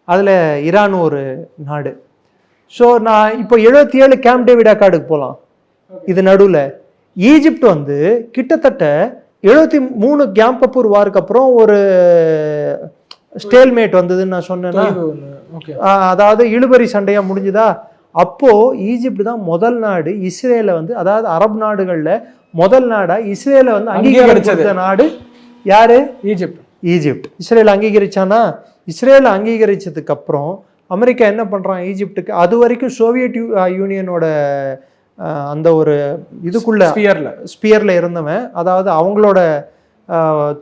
அதில் ஈரான் ஒரு நாடு. ஸோ நான் இப்போ 77 கேம்ப் டேவிட் அக்கார்டுக்கு போகலாம். இது நடுவில் ஈஜிப்ட் வந்து கிட்டத்தட்ட 73 கேம்பப்பூர் வாருக்கு அப்புறம் ஒரு ஸ்டேல்மேட் வந்ததுன்னு நான் சொன்னேன்னா, அதாவது இழுபறி சண்டையா முடிஞ்சுதா. அப்போ ஈஜிப்ட் தான் முதல் நாடு இஸ்ரேலை வந்து, அதாவது அரபு நாடுகளில் முதல் நாடா இஸ்ரேலை வந்து அங்கீகரிச்ச நாடு யாரு? ஈஜிப்ட். ஈஜிப்ட். இஸ்ரேல் அங்கீகரிச்சானா, இஸ்ரேல் அங்கீகரிச்சதுக்கு அப்புறம் அமெரிக்கா என்ன பண்றான் ஈஜிப்டுக்கு? அது வரைக்கும் சோவியட் யூனியனோட அந்த ஒரு இதுக்குள்ள ஸ்பியர்ல இருந்தவன், அதாவது அவங்களோட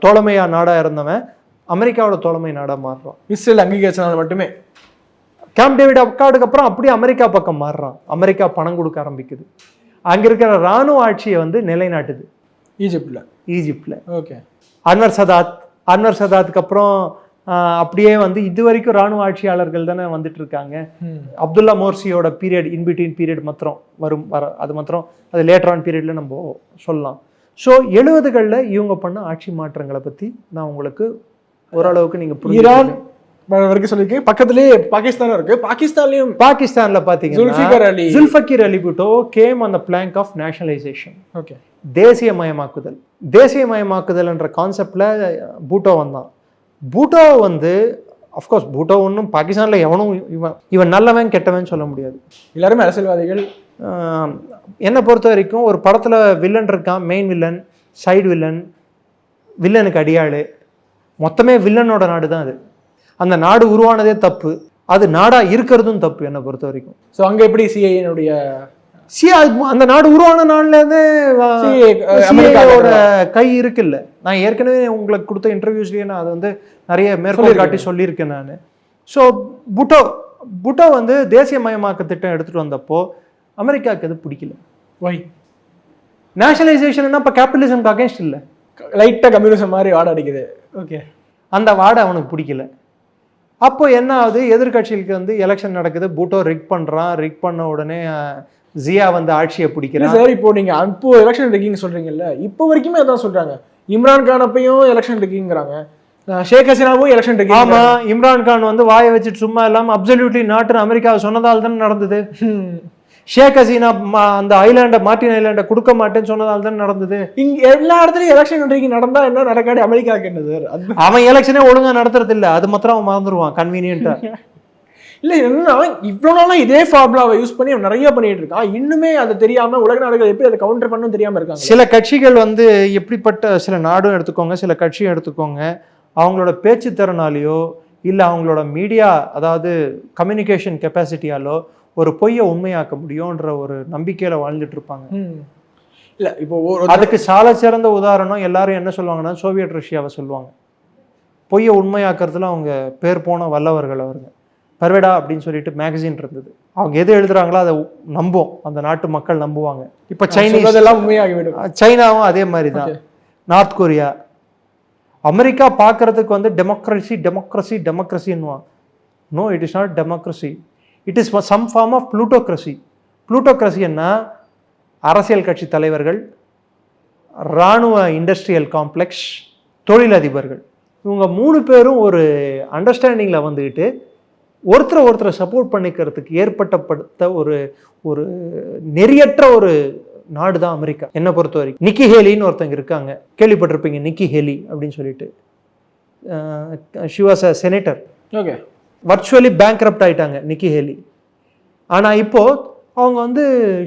தோழமையா நாடா இருந்தவன் அமெரிக்காவோட தோழமை நாடா மாறுறான். இஸ்ரேல் அங்கீகரிச்சனால மட்டுமே. கேம்ப் டேவிட் அக்கார்டுக்கு அப்புறம் அப்படியே அமெரிக்கா பக்கம் மாறுறான். அமெரிக்கா பணம் கொடுக்க ஆரம்பிக்குது. அங்க இருக்கிற இராணுவ ஆட்சியை வந்து நிலைநாட்டுது ஈஜிப்ட்ல. ஓகே. அன்வர் சதாத்துக்கு அப்புறம் அப்படியே வந்து இது வரைக்கும் இராணுவ ஆட்சியாளர்கள் தானே வந்துட்டு இருக்காங்க. அப்துல்லா மோர்சியோட பீரியட், இன்பிட்வீன் பீரியட் மாத்திரம் அது மாத்திரம் அது லேட்டரான் பீரியட்ல நம்ம சொல்லலாம். ஸோ 70களில் இவங்க பண்ண ஆட்சி மாற்றங்களை பத்தி நான் உங்களுக்கு ஓரளவுக்கு நீங்க ஈரான் வரைக்கும் சொல்லியிருக்கேன். பக்கத்துலேயே பாகிஸ்தானும் இருக்கு. பாகிஸ்தான்ல பாத்தீங்கன்னா Zulfikar Ali Bhutto came on the plank of nationalisation. Okay. தேசியமயமாக்குதல் என்ற கான்செப்ட்ல பூட்டோ வந்தான். பூட்டோ வந்து அஃப்கோர்ஸ் பூட்டோ ஒன்றும் பாகிஸ்தான்ல எவனும் இவன் நல்லவன் கெட்டவன் சொல்ல முடியாது. எல்லாருமே அரசியல்வாதிகள். என்னை பொறுத்த வரைக்கும் ஒரு படத்துல வில்லன் இருக்கான், மெயின் வில்லன், சைடு வில்லன், வில்லனுக்கு அடியாளு, மொத்தமே வில்லனோட நாடு தான் அது. அந்த நாடு உருவானதே தப்பு, அது நாடா இருக்கிறதும் தப்பு என்னை பொறுத்த வரைக்கும். ஸோ அங்க எப்படி சிஐஏனுடைய அந்த நாடு உருவான நாள்ல இருந்து அமெரிக்காவோட கை இருக்குல்ல. நான் ஏற்கனவே உங்களுக்கு கொடுத்த இன்டர்வியூஸ்லயே நான் அதை வந்து நிறைய மேற்கோள் காட்டி சொல்லியிருக்கேன் நான். ஸோ புட்டோ வந்து தேசியமயமாக்க திட்டம் எடுத்துட்டு வந்தப்போ அமெரிக்காவுக்கு அது பிடிக்கல. வை? நேஷனலைசேஷன் இப்போ கேபிட்டலிசம்க்கு அகேன்ஸ்ட் இல்லை, லைட்டாக கம்யூனிசம் மாதிரி வாடை அடிக்குது. ஓகே. அந்த வாடை அவனுக்கு பிடிக்கல. அப்போ என்ன ஆகுது, எதிர்கட்சிகளுக்கு வந்து எலெக்ஷன் நடக்குது, பூட்டோ ரிக் பண்றான். ரிக் பண்ண உடனே ஜியா வந்து ஆட்சியை பிடிக்கிறான். சார் இப்போ நீங்க அப்போ எலெக்ஷன் ரிக்கிங் சொல்றீங்கல்ல, இப்போ வரைக்குமே அதான் சொல்றாங்க. இம்ரான் கான் அப்பயும் எலெக்ஷன் ரிக்கிங்கிறாங்க, ஷேக் ஹசீனாவும் எலெக்ஷன் ரிக்கிங். ஆமா, இம்ரான் கான் வந்து வாயை வச்சுட்டு சும்மா இல்லாம அப்சல்யூட்லி நாட்டு அமெரிக்காவை சொன்னதால் தானே நடந்தது. ஷேக் ஹசீனா அந்த ஐலாண்டை, மார்டின் ஐலாண்டை கொடுக்க மாட்டேன்னு சொன்னதால் தான் நடந்தது. இங்க எல்லா இடத்துலயும் எலெக்ஷன் நடந்தா என்ன நடக்காது, அமெரிக்காவுக்கு என்ன சார்? அவன் எலெக்ஷனே ஒழுங்கா நடத்துறது இல்ல, அது மாத்திரம் அவன் மறந்துடுவான் கன்வீனியன்ட்டா. இல்ல என்னன்னா இவ்வளவு நாளா இதே ஃபார்முலாவை யூஸ் பண்ணி அவன் நிறைய பண்ணிட்டு இருக்கான். இன்னுமே அது தெரியாம உலக நாடுகள் எப்படி அதை கவுண்டர் பண்ணணும் தெரியாம இருக்காங்க. சில கட்சிகள் வந்து எப்படிப்பட்ட, சில நாடும் எடுத்துக்கோங்க, சில கட்சியும் எடுத்துக்கோங்க, அவங்களோட பேச்சு திறனாலேயோ இல்ல அவங்களோட மீடியா, அதாவது கம்யூனிகேஷன் கெப்பாசிட்டியாலோ ஒரு பொய்யை உண்மையாக்க முடியும்ன்ற ஒரு நம்பிக்கையில வாழ்ந்துட்டு இருப்பாங்க. இல்ல இப்போ அதுக்கு சால சிறந்த உதாரணம் எல்லாரும் என்ன சொல்லுவாங்கன்னா சோவியட் ரஷ்யாவை சொல்லுவாங்க. பொய்யை உண்மையாக்குறதுல அவங்க பேர் போன வல்லவர்கள் அவர்கள். பர்வேடா அப்படின்னு சொல்லிட்டு மேகசின் இருந்தது. அவங்க எது எழுதுறாங்களோ அதை நம்புவோம், அந்த நாட்டு மக்கள் நம்புவாங்க. இப்ப சைனீஸ் எல்லாம் உண்மையாகிவிடும். சைனாவும் அதே மாதிரி தான். நார்த் கொரியா, அமெரிக்கா பார்க்கறதுக்கு வந்து டெமோக்ரஸி டெமோக்ரஸி டெமோக்ரஸின்னுவான். No, it is not democracy, it is some form of plutocracy. Plutocracy என்ன? அரசியல் கட்சி தலைவர்கள், இராணுவ இண்டஸ்ட்ரியல் காம்ப்ளெக்ஸ், தொழிலதிபர்கள், இவங்க 3 பேரும் ஒரு அண்டர்ஸ்டாண்டிங்கில் வந்துக்கிட்டு ஒருத்தரை சப்போர்ட் பண்ணிக்கிறதுக்கு ஏற்பட்டப்படுத்த ஒரு ஒரு நெறியற்ற ஒரு நாடு தான் அமெரிக்கா என்னை பொறுத்த வரைக்கும். நிக்கி ஹேலின்னு ஒருத்தங்க இருக்காங்க, கேள்விப்பட்டிருப்பீங்க, நிக்கி ஹேலி அப்படின்னு சொல்லிட்டு. She was a senator. Okay. Virtually bankrupt ஆயிட்டாங்க நிக்கி ஹேலி. ஆனால் இப்போ அவங்க வந்து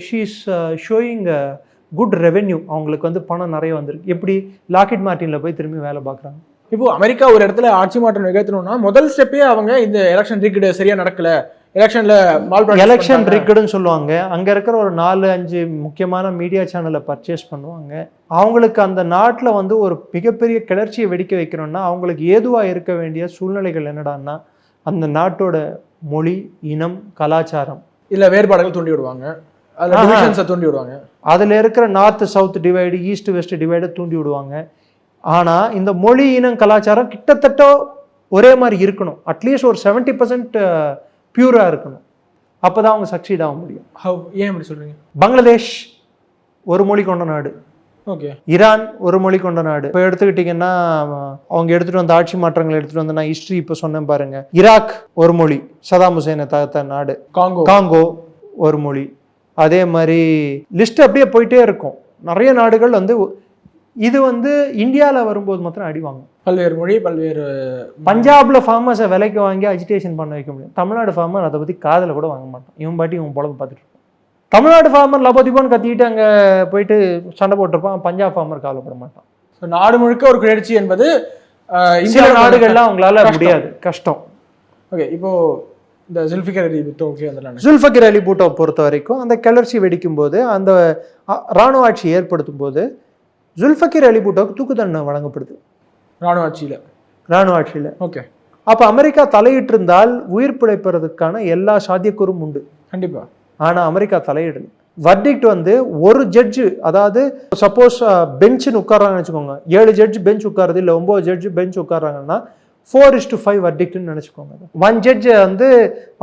she is showing good revenue. அவங்களுக்கு வந்து பணம் நிறைய வந்திருக்கு. எப்படி? லாக்ஹீட் மார்ட்டின்ல போய் திரும்பி வேலை பார்க்குறாங்க. இப்போ அமெரிக்கா ஒரு இடத்துல ஆட்சி மாற்றம் நிகழ்த்தணும்னா முதல் ஸ்டெப்பே அவங்க இந்த எலெக்ஷன் ரிக்டு சரியா நடக்கல, எலெக்ஷன் ரிக்டுன்னு சொல்லுவாங்க. அங்க இருக்கிற ஒரு 4-5 முக்கியமான மீடியா சேனலை பர்ச்சேஸ் பண்ணுவாங்க. அவங்களுக்கு அந்த நாட்டில் வந்து ஒரு மிகப்பெரிய கிளர்ச்சியை வெடிக்க வைக்கணும்னா அவங்களுக்கு ஏதுவா இருக்க வேண்டிய சூழ்நிலைகள் என்னடான்னா அந்த நாட்டோட மொழி, இனம், கலாச்சாரம் இல்ல வேறுபாடுகள் தூண்டி விடுவாங்க, தூண்டி விடுவாங்க. அதுல இருக்கிற north south divide, east west divide தூண்டி விடுவாங்க. ஆனா இந்த மொழி, இனம், கலாச்சாரம் கிட்டத்தட்ட ஒரே மாதிரி இருக்கணும். அட்லீஸ்ட் ஒரு 70% பியூரா இருக்கணும். அப்பதான் அவங்க சக்சீட் ஆக முடியும். ஏன் அப்படி சொல்றீங்க? பங்களாதேஷ் ஒரு மொழி கொண்ட நாடு. ஓகே. ஈரான் ஒரு மொழி கொண்ட நாடு. இப்போ எடுத்துக்கிட்டீங்கன்னா அவங்க எடுத்துட்டு வந்த ஆட்சி மாற்றங்கள் எடுத்துட்டு வந்து நான் ஹிஸ்டரி இப்போ சொன்னேன் பாருங்க. ஈராக் ஒரு மொழி, சதாம் ஹுசேனை தகர்த்த நாடு. காங்கோ ஒரு மொழி. அதே மாதிரி லிஸ்ட் அப்படியே போயிட்டே இருக்கும். நிறைய நாடுகள் வந்து இது வந்து இந்தியாவில் வரும்போது மாத்திரம் அடிவாங்க. பல்வேறு மொழி, பல்வேறு. பஞ்சாப்ல ஃபார்மர்ஸை விலைக்கு வாங்கி அஜிடேஷன் பண்ண வைக்க முடியும். தமிழ்நாடு ஃபார்மர் அதை பற்றி காதில் கூட வாங்க மாட்டான். இவன் பாட்டி இவன் பொழப்பு பார்த்துட்டு இருப்பான். தமிழ்நாடு ஃபார்மர் லபோதிபோன்னு கத்திட்டு அங்கே போயிட்டு சண்டை போட்டிருப்பான், பஞ்சாப் ஃபார்மர் கவலைப்பட மாட்டான். ஸோ நாடு முழுக்க ஒரு கிளர்ச்சி என்பது சில நாடுகள்லாம் அவங்களால முடியாது, கஷ்டம். ஓகே, இப்போ இந்த ஜுல்ஃபிகர் அலி புட்டோ ஜுல்ஃபிகர் அலி பூட்டோ பொறுத்த வரைக்கும் அந்த கிளர்ச்சி வெடிக்கும் போது, அந்த இராணுவ ஆட்சி ஏற்படுத்தும் போது ஜுல்ஃபிகர் அலி பூட்டோவுக்கு தூக்கு தண்டனை வழங்கப்படுது இராணுவ ஆட்சியில். ஓகே, அப்போ அமெரிக்கா தலையிட்டு இருந்தால் உயிர் பிழைப்பதற்கான எல்லா சாத்தியக்கூறும் உண்டு கண்டிப்பா. ஆனால் அமெரிக்கா தலையிடல. வர்டிக்ட் வந்து ஒரு ஜட்ஜு, அதாவது சப்போஸ் பெஞ்சுன்னு உட்காராங்கன்னு வச்சுக்கோங்க, 7 ஜட்ஜ் பெஞ்ச் உட்காருது, இல்லை 9 ஜட்ஜ் பெஞ்ச் உட்காராங்கன்னா 4:5 வர்டிக்ட்னு நினச்சிக்கோங்க. 1 ஜட்ஜ் வந்து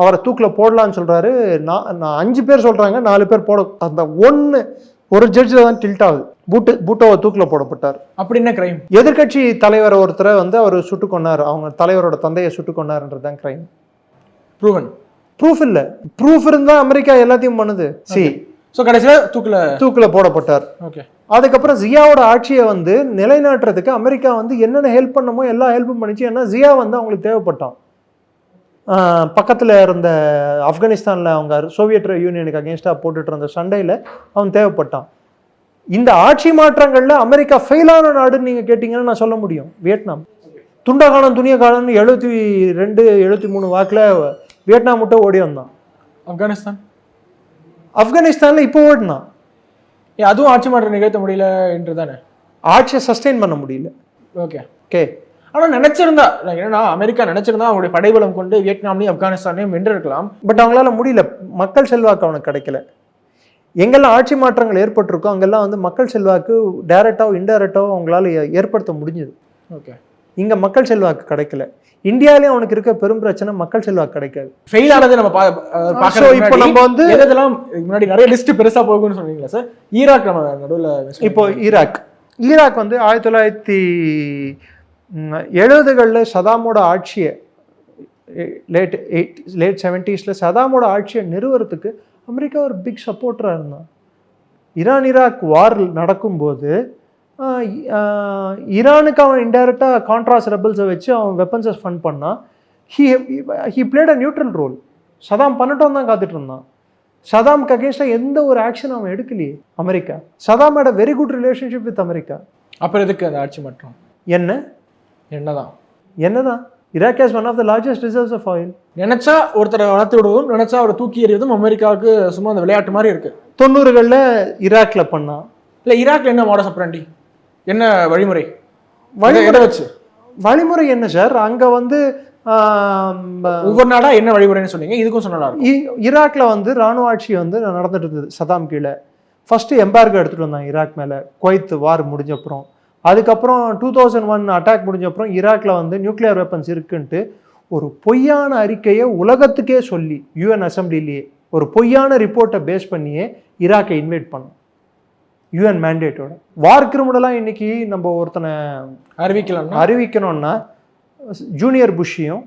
அவரை தூக்கில் போடலான்னு சொல்கிறாரு, நான் 5 பேர் சொல்கிறாங்க, 4 பேர் போட, அந்த ஒரு ஜட்ஜில் தான் டில்ட் ஆகுது. பூட்டோவை தூக்கில் போடப்பட்டார். அப்படி என்ன கிரைம்? எதிர்கட்சி தலைவர் ஒருத்தரை வந்து அவர் சுட்டு கொண்டார், அவங்க தலைவரோட தந்தையை சுட்டு கொண்டாருன்றது தான் கிரைம். ப்ரூஃப் இல்லை, ப்ரூஃப் இருந்தால் அமெரிக்கா எல்லாத்தையும் பண்ணுது. ஸோ கடைசியில் தூக்கில் போடப்பட்டார். ஓகே, அதுக்கப்புறம் ஜியாவோட ஆட்சியை வந்து நிலைநாட்டுறதுக்கு அமெரிக்கா வந்து என்னென்ன ஹெல்ப் பண்ணமோ எல்லா ஹெல்ப்பும் பண்ணிச்சு. ஏன்னா ஜியா வந்து அவங்களுக்கு தேவைப்பட்டான். பக்கத்தில் இருந்த ஆப்கானிஸ்தானில் அவங்க சோவியத் யூனியனுக்கு அகேன்ஸ்டாக போட்டுட்டு இருந்த சண்டையில் அவன் தேவைப்பட்டான். இந்த ஆட்சி மாற்றங்களில் அமெரிக்கா ஃபெயிலான நாடுன்னு நீங்கள் கேட்டிங்கன்னா நான் சொல்ல முடியும் வியட்நாம். துண்டகாலம் துணிய காலம்னு 72 73 வாக்கில் வியட்நாம் மட்டும் ஓடி வந்தான். ஆப்கானிஸ்தானில் இப்போ ஓடினான். அதுவும் ஆட்சி மாற்றம் நிகழ்த்த முடியல என்று தானே, ஆட்சியை சஸ்டெயின் பண்ண முடியல. ஓகே, ஆனால் நினைச்சிருந்தா, ஏன்னா அமெரிக்கா நினைச்சிருந்தா அவங்களுடைய படைபலம் கொண்டு வியட்நாம்லையும் ஆப்கானிஸ்தானையும் வென்று இருக்கலாம். பட் அவங்களால முடியல, மக்கள் செல்வாக்கு அவனுக்கு கிடைக்கல. எங்கெல்லாம் ஆட்சி மாற்றங்கள் ஏற்பட்டிருக்கோ அங்கெல்லாம் வந்து மக்கள் செல்வாக்கு டைரக்டாவோ இன்டைரக்டாவோ அவங்களால ஏற்படுத்த முடிஞ்சது. ஓகே, இங்கே மக்கள் செல்வாக்கு கிடைக்கல. இந்தியாவிலேயும் அவனுக்கு இருக்க பெரும் பிரச்சனை மக்கள் செல்வாக்கு கிடைக்காது. ஃபெயில் ஆனது நம்ம இப்போ நம்ம வந்து இதெல்லாம் முன்னாடி நிறைய லிஸ்ட் பெருசா போகும்னு சொன்னீங்களா சார்? ஈராக் நம்ம நடுவில், இப்போ ஈராக் வந்து 1970களில் சதாமோட ஆட்சியை, லேட் 70s சதாமோட ஆட்சியை நிறுவனத்துக்கு அமெரிக்கா ஒரு பிக் சப்போர்ட்டராக இருந்தான். ஈராக் வார் நடக்கும்போது ஈரானுக்கு அவன் இன்டைரக்டாக கான்ட்ராஸ் ரெபல்ஸை வச்சு அவன் வெப்பன்ஸை ஃபண்ட் பண்ணான். He played a neutral role. Saddam பண்ணட்டும் தான் காத்துட்டு இருந்தான். சதாமுக்கு அகேன்ஸ்டாக எந்த ஒரு ஆக்ஷன் அவன் எடுக்கலையே America. Saddam had a very good relationship with America. அப்புறம் எதுக்கு அந்த ஆட்சி மாற்றம்? என்னதான் Iraq has one of the largest reserves of oil. நினைச்சா ஒருத்தரை வளர்த்து விடுவதும், நினைச்சா அவரை தூக்கி எறிவதும் அமெரிக்காவுக்கு சும்மா அந்த விளையாட்டு மாதிரி இருக்கு. 90களில் ஈராக்ல பண்ணா. இல்லை, ஈராக்ல என்ன மாடஸ் ஆப்பரண்டி, என்ன வழிமுறை வச்சு? வழிமுறை என்ன சார்? அங்க வந்து ஒவ்வொரு நாடா என்ன வழிமுறைன்னு சொன்னீங்க, இதுக்கும் சொன்னாலும் ஈராக்ல வந்து ராணுவ ஆட்சி வந்து நடந்துட்டு இருந்தது சதாம் கீழே. ஃபர்ஸ்ட் எம்பார்கோ எடுத்துட்டு வந்தாங்க ஈராக் மேல, குவைத் வார் முடிஞ்சப்புறம். அதுக்கப்புறம் 2001 அட்டாக் முடிஞ்சப்புறம் ஈராக்ல வந்து நியூக்ளியர் வெப்பன்ஸ் இருக்குன்ட்டு ஒரு பொய்யான அறிக்கையை உலகத்துக்கே சொல்லி, யூஎன் அசம்பிளிலேயே ஒரு பொய்யான ரிப்போர்ட்டை பேஸ் பண்ணியே ஈராக்கை இன்வைட் பண்ணோம் யூஎன் மேண்டேட்டோட. வார் கிரிமினலாக இன்னைக்கு நம்ம ஒருத்தனை அறிவிக்கணும்னா ஜூனியர் புஷ்ஷையும்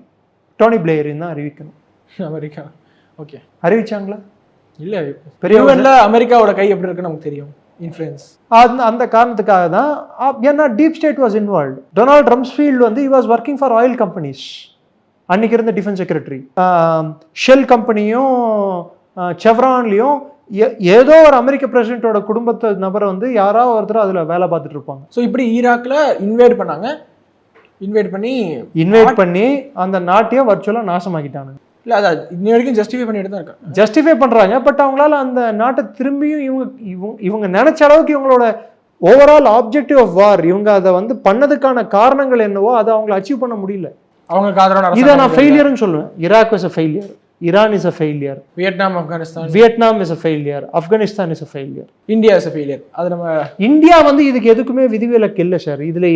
டோனி பிளேயரையும் தான் அறிவிக்கணும். அமெரிக்கா ஓகே அறிவிச்சாங்களா? இல்லை, பெரிய அமெரிக்காவோட கை எப்படி இருக்குன்னு நமக்கு தெரியும், இன்ஃப்ளூயன்ஸ். அந்த காரணத்துக்காக தான், ஏன்னா deep state was involved. Donald Rumsfeld வந்து he was working for oil companies. அன்னைக்கு இருந்த டிஃபென்ஸ் செக்ரட்டரி. ஷெல் கம்பெனியும் செவ்ரான்லையும் ஏதோ ஒரு அமெரிக்க பிரசிடென்ட்டோட குடும்பத்தை நபரை வந்து யாராவது ஒருத்தர் அதில் வேலை பார்த்துட்டு இருப்பாங்க. ஸோ இப்படி ஈராக்கில் இன்வைட் பண்ணி அந்த நாட்டையே வர்ச்சுவலாக நாசமாக்கிட்டாங்க. இல்லை, அதான் இன்னி வரைக்கும் ஜஸ்டிஃபை பண்ணிட்டு தான் இருக்காங்க. ஜஸ்டிஃபை பண்ணுறாங்க. பட் அவங்களால அந்த நாட்டை திரும்பியும் இவங்க நினைச்ச அளவுக்கு இவங்களோட ஓவரால் ஆப்ஜெக்டிவ் ஆஃப் வார், இவங்க அதை வந்து பண்ணதுக்கான காரணங்கள் என்னவோ அதை அவங்களை அச்சீவ் பண்ண முடியல. அவங்களுக்கு ஆதரவான இதை நான் ஃபெயிலியர்னு சொல்லுவேன். Iraq is a failure, Iran is a failure, Vietnam is a failure, Afghanistan is a failure, India is a failure. அது நம்ம இந்தியா வந்து இதுக்கு எதுக்குமே விதிவிலக்கு இல்லை சார். இதுல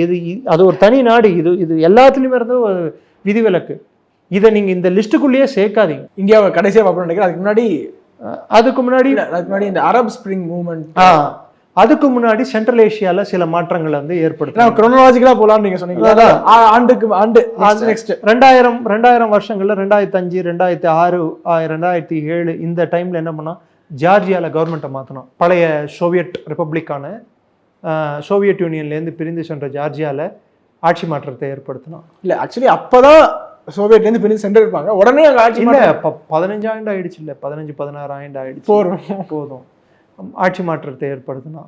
அது ஒரு தனி நாடு. இது எல்லாத்துலயுமே இருந்து ஒரு விதிவிலக்கு. இதை நீங்க இந்த லிஸ்ட்டுக்குள்ளேயே சேர்க்காதீங்க. இந்தியாவை கடைசியாக பார்ப்போம் நினைக்கிறேன். அதுக்கு முன்னாடி இந்த அரப் ஸ்ப்ரிங் மூவ்மெண்ட், அதுக்கு முன்னாடி சென்ட்ரல் ஏஷியால சில மாற்றங்கள் வந்து ஏற்படுத்தும். குரோனாலஜிக்கலா போலாம்னு நீங்க சொன்னீங்க. ஆண்டுக்கு ஆண்டு நெக்ஸ்ட் 2000 வருஷங்கள்ல 2005, 2006, 2007 இந்த டைம்ல என்ன பண்ணா, ஜார்ஜியால கவர்மெண்ட்டை மாத்தணும். பழைய சோவியட் ரிப்பப்ளிக்கான சோவியத் யூனியன்ல இருந்து பிரிந்து சென்ற ஜார்ஜியால ஆட்சி மாற்றத்தை ஏற்படுத்தணும். இல்ல, ஆக்சுவலி அப்பதான் சோவியட்லேருந்து பிரிஞ்சு சென்று இருப்பாங்க, உடனே அங்கே ஆட்சி இல்லை 15 ஆண்டு ஆயிடுச்சு, இல்லை 15-16 ஆண்டு ஆயிடுச்சு போதும். ஆட்சி மாற்றத்தை ஏற்படுத்தினா,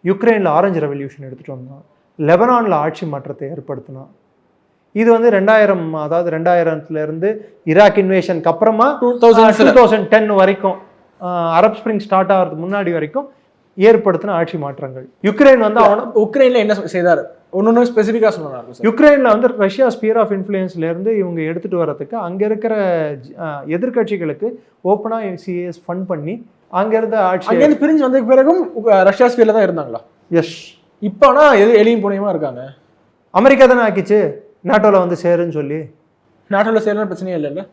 யுக்ரைனில் ஆரஞ்சு ரெவல்யூஷன் எடுத்துகிட்டு வந்தான், லெபனானில் ஆட்சி மாற்றத்தை ஏற்படுத்தினான். இது வந்து 2000, அதாவது 2000 ஈராக் இன்வேஷனுக்கு அப்புறமா 2010 வரைக்கும், அரப் ஸ்ப்ரிங் ஸ்டார்ட் ஆகிறதுக்கு முன்னாடி வரைக்கும் ஏற்படுத்தின ஆட்சி மாற்றங்கள். யுக்ரைன் வந்து உக்ரைனில் என்ன செய்தார் ஒன்று ஸ்பெசிஃபிக்காக சொன்னாங்க. யுக்ரைனில் வந்து ரஷ்யா ஸ்பியர் ஆஃப் இன்ஃப்ளூயன்ஸ்லேருந்து இவங்க எடுத்துகிட்டு வர்றதுக்கு அங்கே இருக்கிற எதிர்கட்சிகளுக்கு ஓப்பனாக சிஎஸ் ஃபண்ட் பண்ணி அங்கேருந்து ஆட்சி அங்கேருந்து பிரிஞ்சு வந்ததுக்கு பிறகும் ரஷ்யா ஸ்பியரில் தான் இருந்தாங்களா? எஸ். இப்போ ஆனால் எளியும் புனியமாக இருக்காங்க. அமெரிக்கா தானே ஆக்கிச்சு நேட்டோவில் வந்து சேருன்னு சொல்லி. நேட்டோவில் சேரணும் பிரச்சனையே இல்லைல்ல.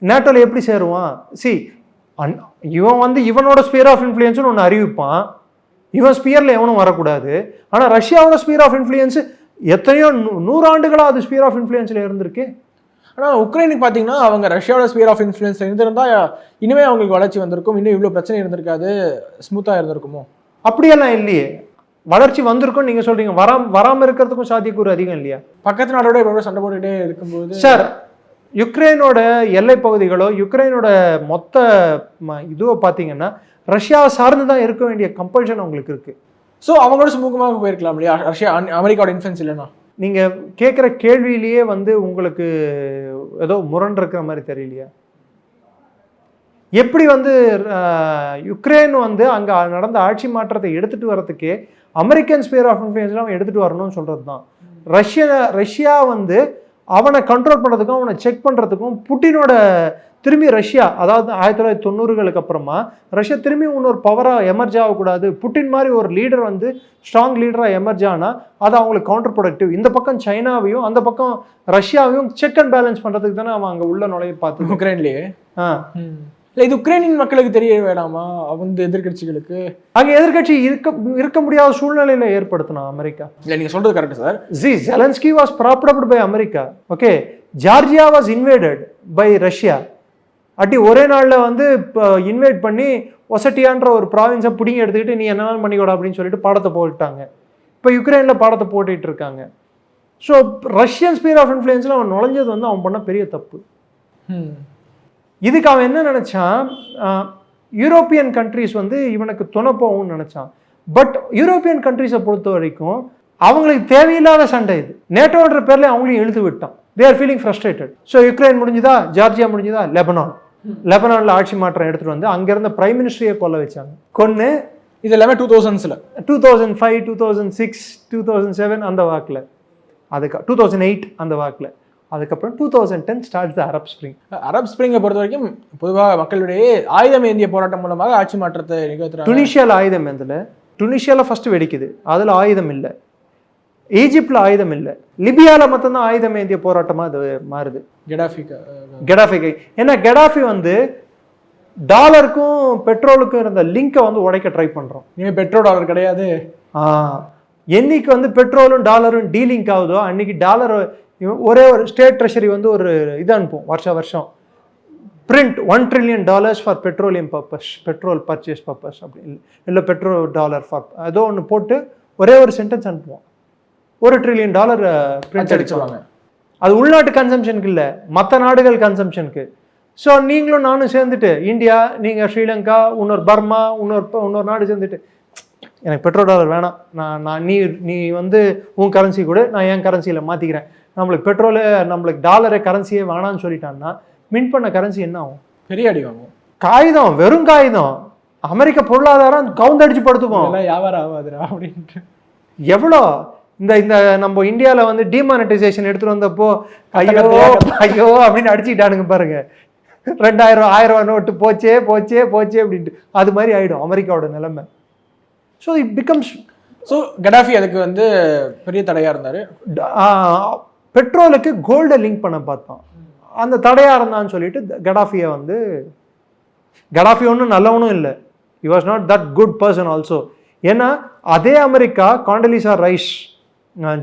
நேட்டோவில் எப்படி சேருவான்? இவன் வந்து இவனோட ஸ்பியர் ஆஃப் இன்ஃப்ளூயன்ஸ்னு ஒன்று அறிவிப்பான், இவன் ஸ்பியரில் எவனும் வரக்கூடாது. ஆனால் ரஷ்யாவோட ஸ்பியர் ஆஃப் இன்ஃப்ளூயன்ஸ் எத்தனையோ 100 ஆண்டுகளாக அது ஸ்பியர் ஆஃப் இன்ஃப்ளூயன்ஸில் இருந்திருக்கு. ஆனால் உக்ரைனுக்கு பார்த்தீங்கன்னா அவங்க ரஷ்யாவோட ஸ்பியர் ஆஃப் இன்ஃப்ளூயன்ஸ் இருந்திருந்தா இனிமே அவங்களுக்கு வளர்ச்சி வந்திருக்கும், இன்னும் இவ்வளோ பிரச்சனை இருந்திருக்காது, ஸ்மூத்தாக இருந்திருக்குமோ? அப்படியெல்லாம் இல்லையே, வளர்ச்சி வந்திருக்கும். நீங்கள் சொல்கிறீங்க வராமல் இருக்கிறதுக்கும் சாத்தியக்கூறு அதிகம் இல்லையா? பக்கத்து நாடோட எவ்வளோ சண்டை போட்டுகிட்டே இருக்கும்போது சார், யுக்ரைனோட எல்லை பகுதிகளோ யுக்ரைனோட மொத்த இதுவோ பார்த்தீங்கன்னா ரஷ்யாவை சார்ந்து தான் இருக்க வேண்டிய கம்பல்ஷன் அவங்களுக்கு இருக்குது. ஸோ அவங்களோட சுமூகமாக போயிருக்கலாம் இல்லையா ரஷ்யா அமெரிக்காவோட இன்ஃப்ளூயன்ஸ் இல்லைன்னா? நீங்கள் கேட்குற கேள்வியிலேயே வந்து உங்களுக்கு ஏதோ முரண் இருக்கிற மாதிரி தெரியலையா? எப்படி வந்து யுக்ரைன் வந்து அங்கே நடந்த ஆட்சி மாற்றத்தை எடுத்துகிட்டு வரதுக்கே அமெரிக்கன் ஸ்பியர் ஆஃப் இன்ஃப்ளூயன்ஸ்லாம் எடுத்துகிட்டு வரணும்னு சொல்கிறது தான். ரஷ்யா வந்து அவனை கண்ட்ரோல் பண்ணுறதுக்கும் அவனை செக் பண்ணுறதுக்கும் புட்டினோட திரும்பி ரஷ்யா, அதாவது 1990களுக்கு அப்புறமா ரஷ்யா திரும்பி இன்னொரு பவராக எமர்ஜ் ஆகக்கூடாது, புட்டின் மாதிரி ஒரு லீடர் வந்து ஸ்ட்ராங் லீடராக எமர்ஜ் ஆனால் அது அவங்களுக்கு கவுண்டர் ப்ரொடக்டிவ். இந்த பக்கம் சைனாவையும் அந்த பக்கம் ரஷ்யாவையும் செக் அண்ட் பேலன்ஸ் பண்ணுறதுக்கு தானே அவன் அங்கே உள்ள நுழைய பார்த்து உக்ரைன்லேயே. இல்லை இது உக்ரைனின் மக்களுக்கு தெரிய வேணாமா? அவங்க எதிர்கட்சிகளுக்கு அங்கே எதிர்கட்சி இருக்க முடியாத சூழ்நிலையில ஏற்படுத்தினா அமெரிக்கா. இல்லை நீங்கள் சொல்றது correct sir. Zelensky was propped up by America. Okay, Georgia was invaded by Russia. ஒரே நாளில் வந்து இன்வைட் பண்ணி ஒசட்டியான்ற ஒரு ப்ராவின்ஸை பிடிங்கி எடுத்துக்கிட்டு நீ என்ன பண்ணிக்கூட அப்படின்னு சொல்லிட்டு பாடத்தை போட்டுட்டாங்க. இப்போ யுக்ரைனில் பாடத்தை போட்டுட்டு இருக்காங்க. ஸோ ரஷ்யன் ஸ்பியர் ஆஃப் இன்ஃப்ளூயன்ஸில் அவன் நுழைஞ்சது வந்து அவன் பண்ண பெரிய தப்பு. இதுக்கு அவன் என்ன நினச்சான், யூரோப்பியன் கண்ட்ரிஸ் வந்து இவனுக்கு துணை போகும்னு நினச்சான். பட் யூரோப்பியன் கண்ட்ரிஸை பொறுத்த வரைக்கும் அவங்களுக்கு தேவையில்லாத சண்டை இது. நேட்டோன்ற பேர்ல அவங்களையும் இழுத்து விட்டான். They are feeling frustrated. So Ukraine முடிஞ்சுதா, ஜார்ஜியா முடிஞ்சுதா, லெபனானில் ஆட்சி மாற்றம் எடுத்துகிட்டு வந்து அங்கேருந்த பிரைம் மினிஸ்டரையே கொல்ல வச்சாங்க. கொன்று இது எல்லாமே 2000s 2005, 2006, 2007 அந்த வாக்கில், அதுக்கு 2008 அந்த வாக்கில். அதுக்கப்புறம் 2010 starts the Arab spring. Arab ஸ்ப்ரிங்கை பொறுத்த வரைக்கும் பொதுவாக மக்களுடைய ஆயுதம் ஏந்திய போராட்டம் மூலமாக ஆட்சி மாற்றத்தை நிகழ்த்துறாங்க. டுனிஷியாவில் ஆயுதம் ஏந்தல, டுனிஷியாவில் ஃபர்ஸ்ட் வெடிக்குது, அதில் ஆயுதம் இல்லை. ஈஜிப்டில் ஆயுதம் இல்லை, லிபியாவில் மட்டும்தான் ஆயுதம் ஏந்திய போராட்டமாக அது மாறுது. கெடாஃபிக்கு ஏன்னா கெடாஃபி வந்து டாலருக்கும் பெட்ரோலுக்கும் இருந்த லிங்கை வந்து உடைக்க ட்ரை பண்ணுறோம். இனிமேல் பெட்ரோல் டாலர் கிடையாது. என்னைக்கு வந்து பெட்ரோலும் டாலரும் டீலிங்க் ஆகுதோ அன்னைக்கு டாலர் ஒரே ஒரு ஸ்டேட் ட்ரெஷரி வந்து ஒரு இது அனுப்பும் வருஷம் print $1 trillion for petroleum purpose, petrol purchase purpose அப்படி இல்லை பெட்ரோல் டாலர் ஃபார் ஏதோ ஒன்று போட்டு ஒரே ஒரு சென்டென்ஸ் அனுப்புவோம். $1 trillion பிரிண்ட் அடிச்சுவாங்க. அது உள்நாட்டு கன்சம்ஷனுக்கு இல்லை, மற்ற நாடுகள் கன்சம்ஷனுக்கு. ஸோ நீங்களும் நானும் சேர்ந்துட்டு இந்தியா, நீங்கள் ஸ்ரீலங்கா, இன்னொரு பர்மா, இன்னொரு நாடு சேர்ந்துட்டு எனக்கு பெட்ரோல் டாலர் வேணாம், நான் நீ வந்து உன் கரன்சி கூட நான் என் கரன்சியில் மாற்றிக்கிறேன், நம்மளுக்கு பெட்ரோலு நம்மளுக்கு டாலரை கரன்சியே வேணான்னு சொல்லிட்டான்னா மின் பண்ண கரன்சி என்ன ஆகும்? பெரிய அடி வாங்கும். காகிதம், வெறும் காகிதம். அமெரிக்க பொருளாதாரம் கவுந்தடிச்சு படுத்துக்கும். வியாபாரம் ஆகாதுடா அப்படின்ட்டு. எவ்வளோ இந்த நம்ம இந்தியாவில் வந்து டிமானிட்டைசேஷன் எடுத்துகிட்டு வந்தப்போ ஐயோ அப்படின்னு அடிச்சுக்கிட்டானுங்க பாருங்க. 2000, 1000 நோட்டு போச்சே அப்படின்ட்டு அது மாதிரி ஆகிடும் அமெரிக்காவோட நிலைமை. So it becomes so Gaddafi அதுக்கு வந்து பெரிய தடையாக இருந்தார். பெட்ரோலுக்கு கோல்டை லிங்க் பண்ண பார்த்தான், அந்த தடையாக இருந்தான்னு சொல்லிட்டு கடாஃபியை வந்து கடாஃபி ஒன்றும் நல்லவனும் இல்லை, he was not that good person also. ஏன்னா அதே America Condoleezza Rice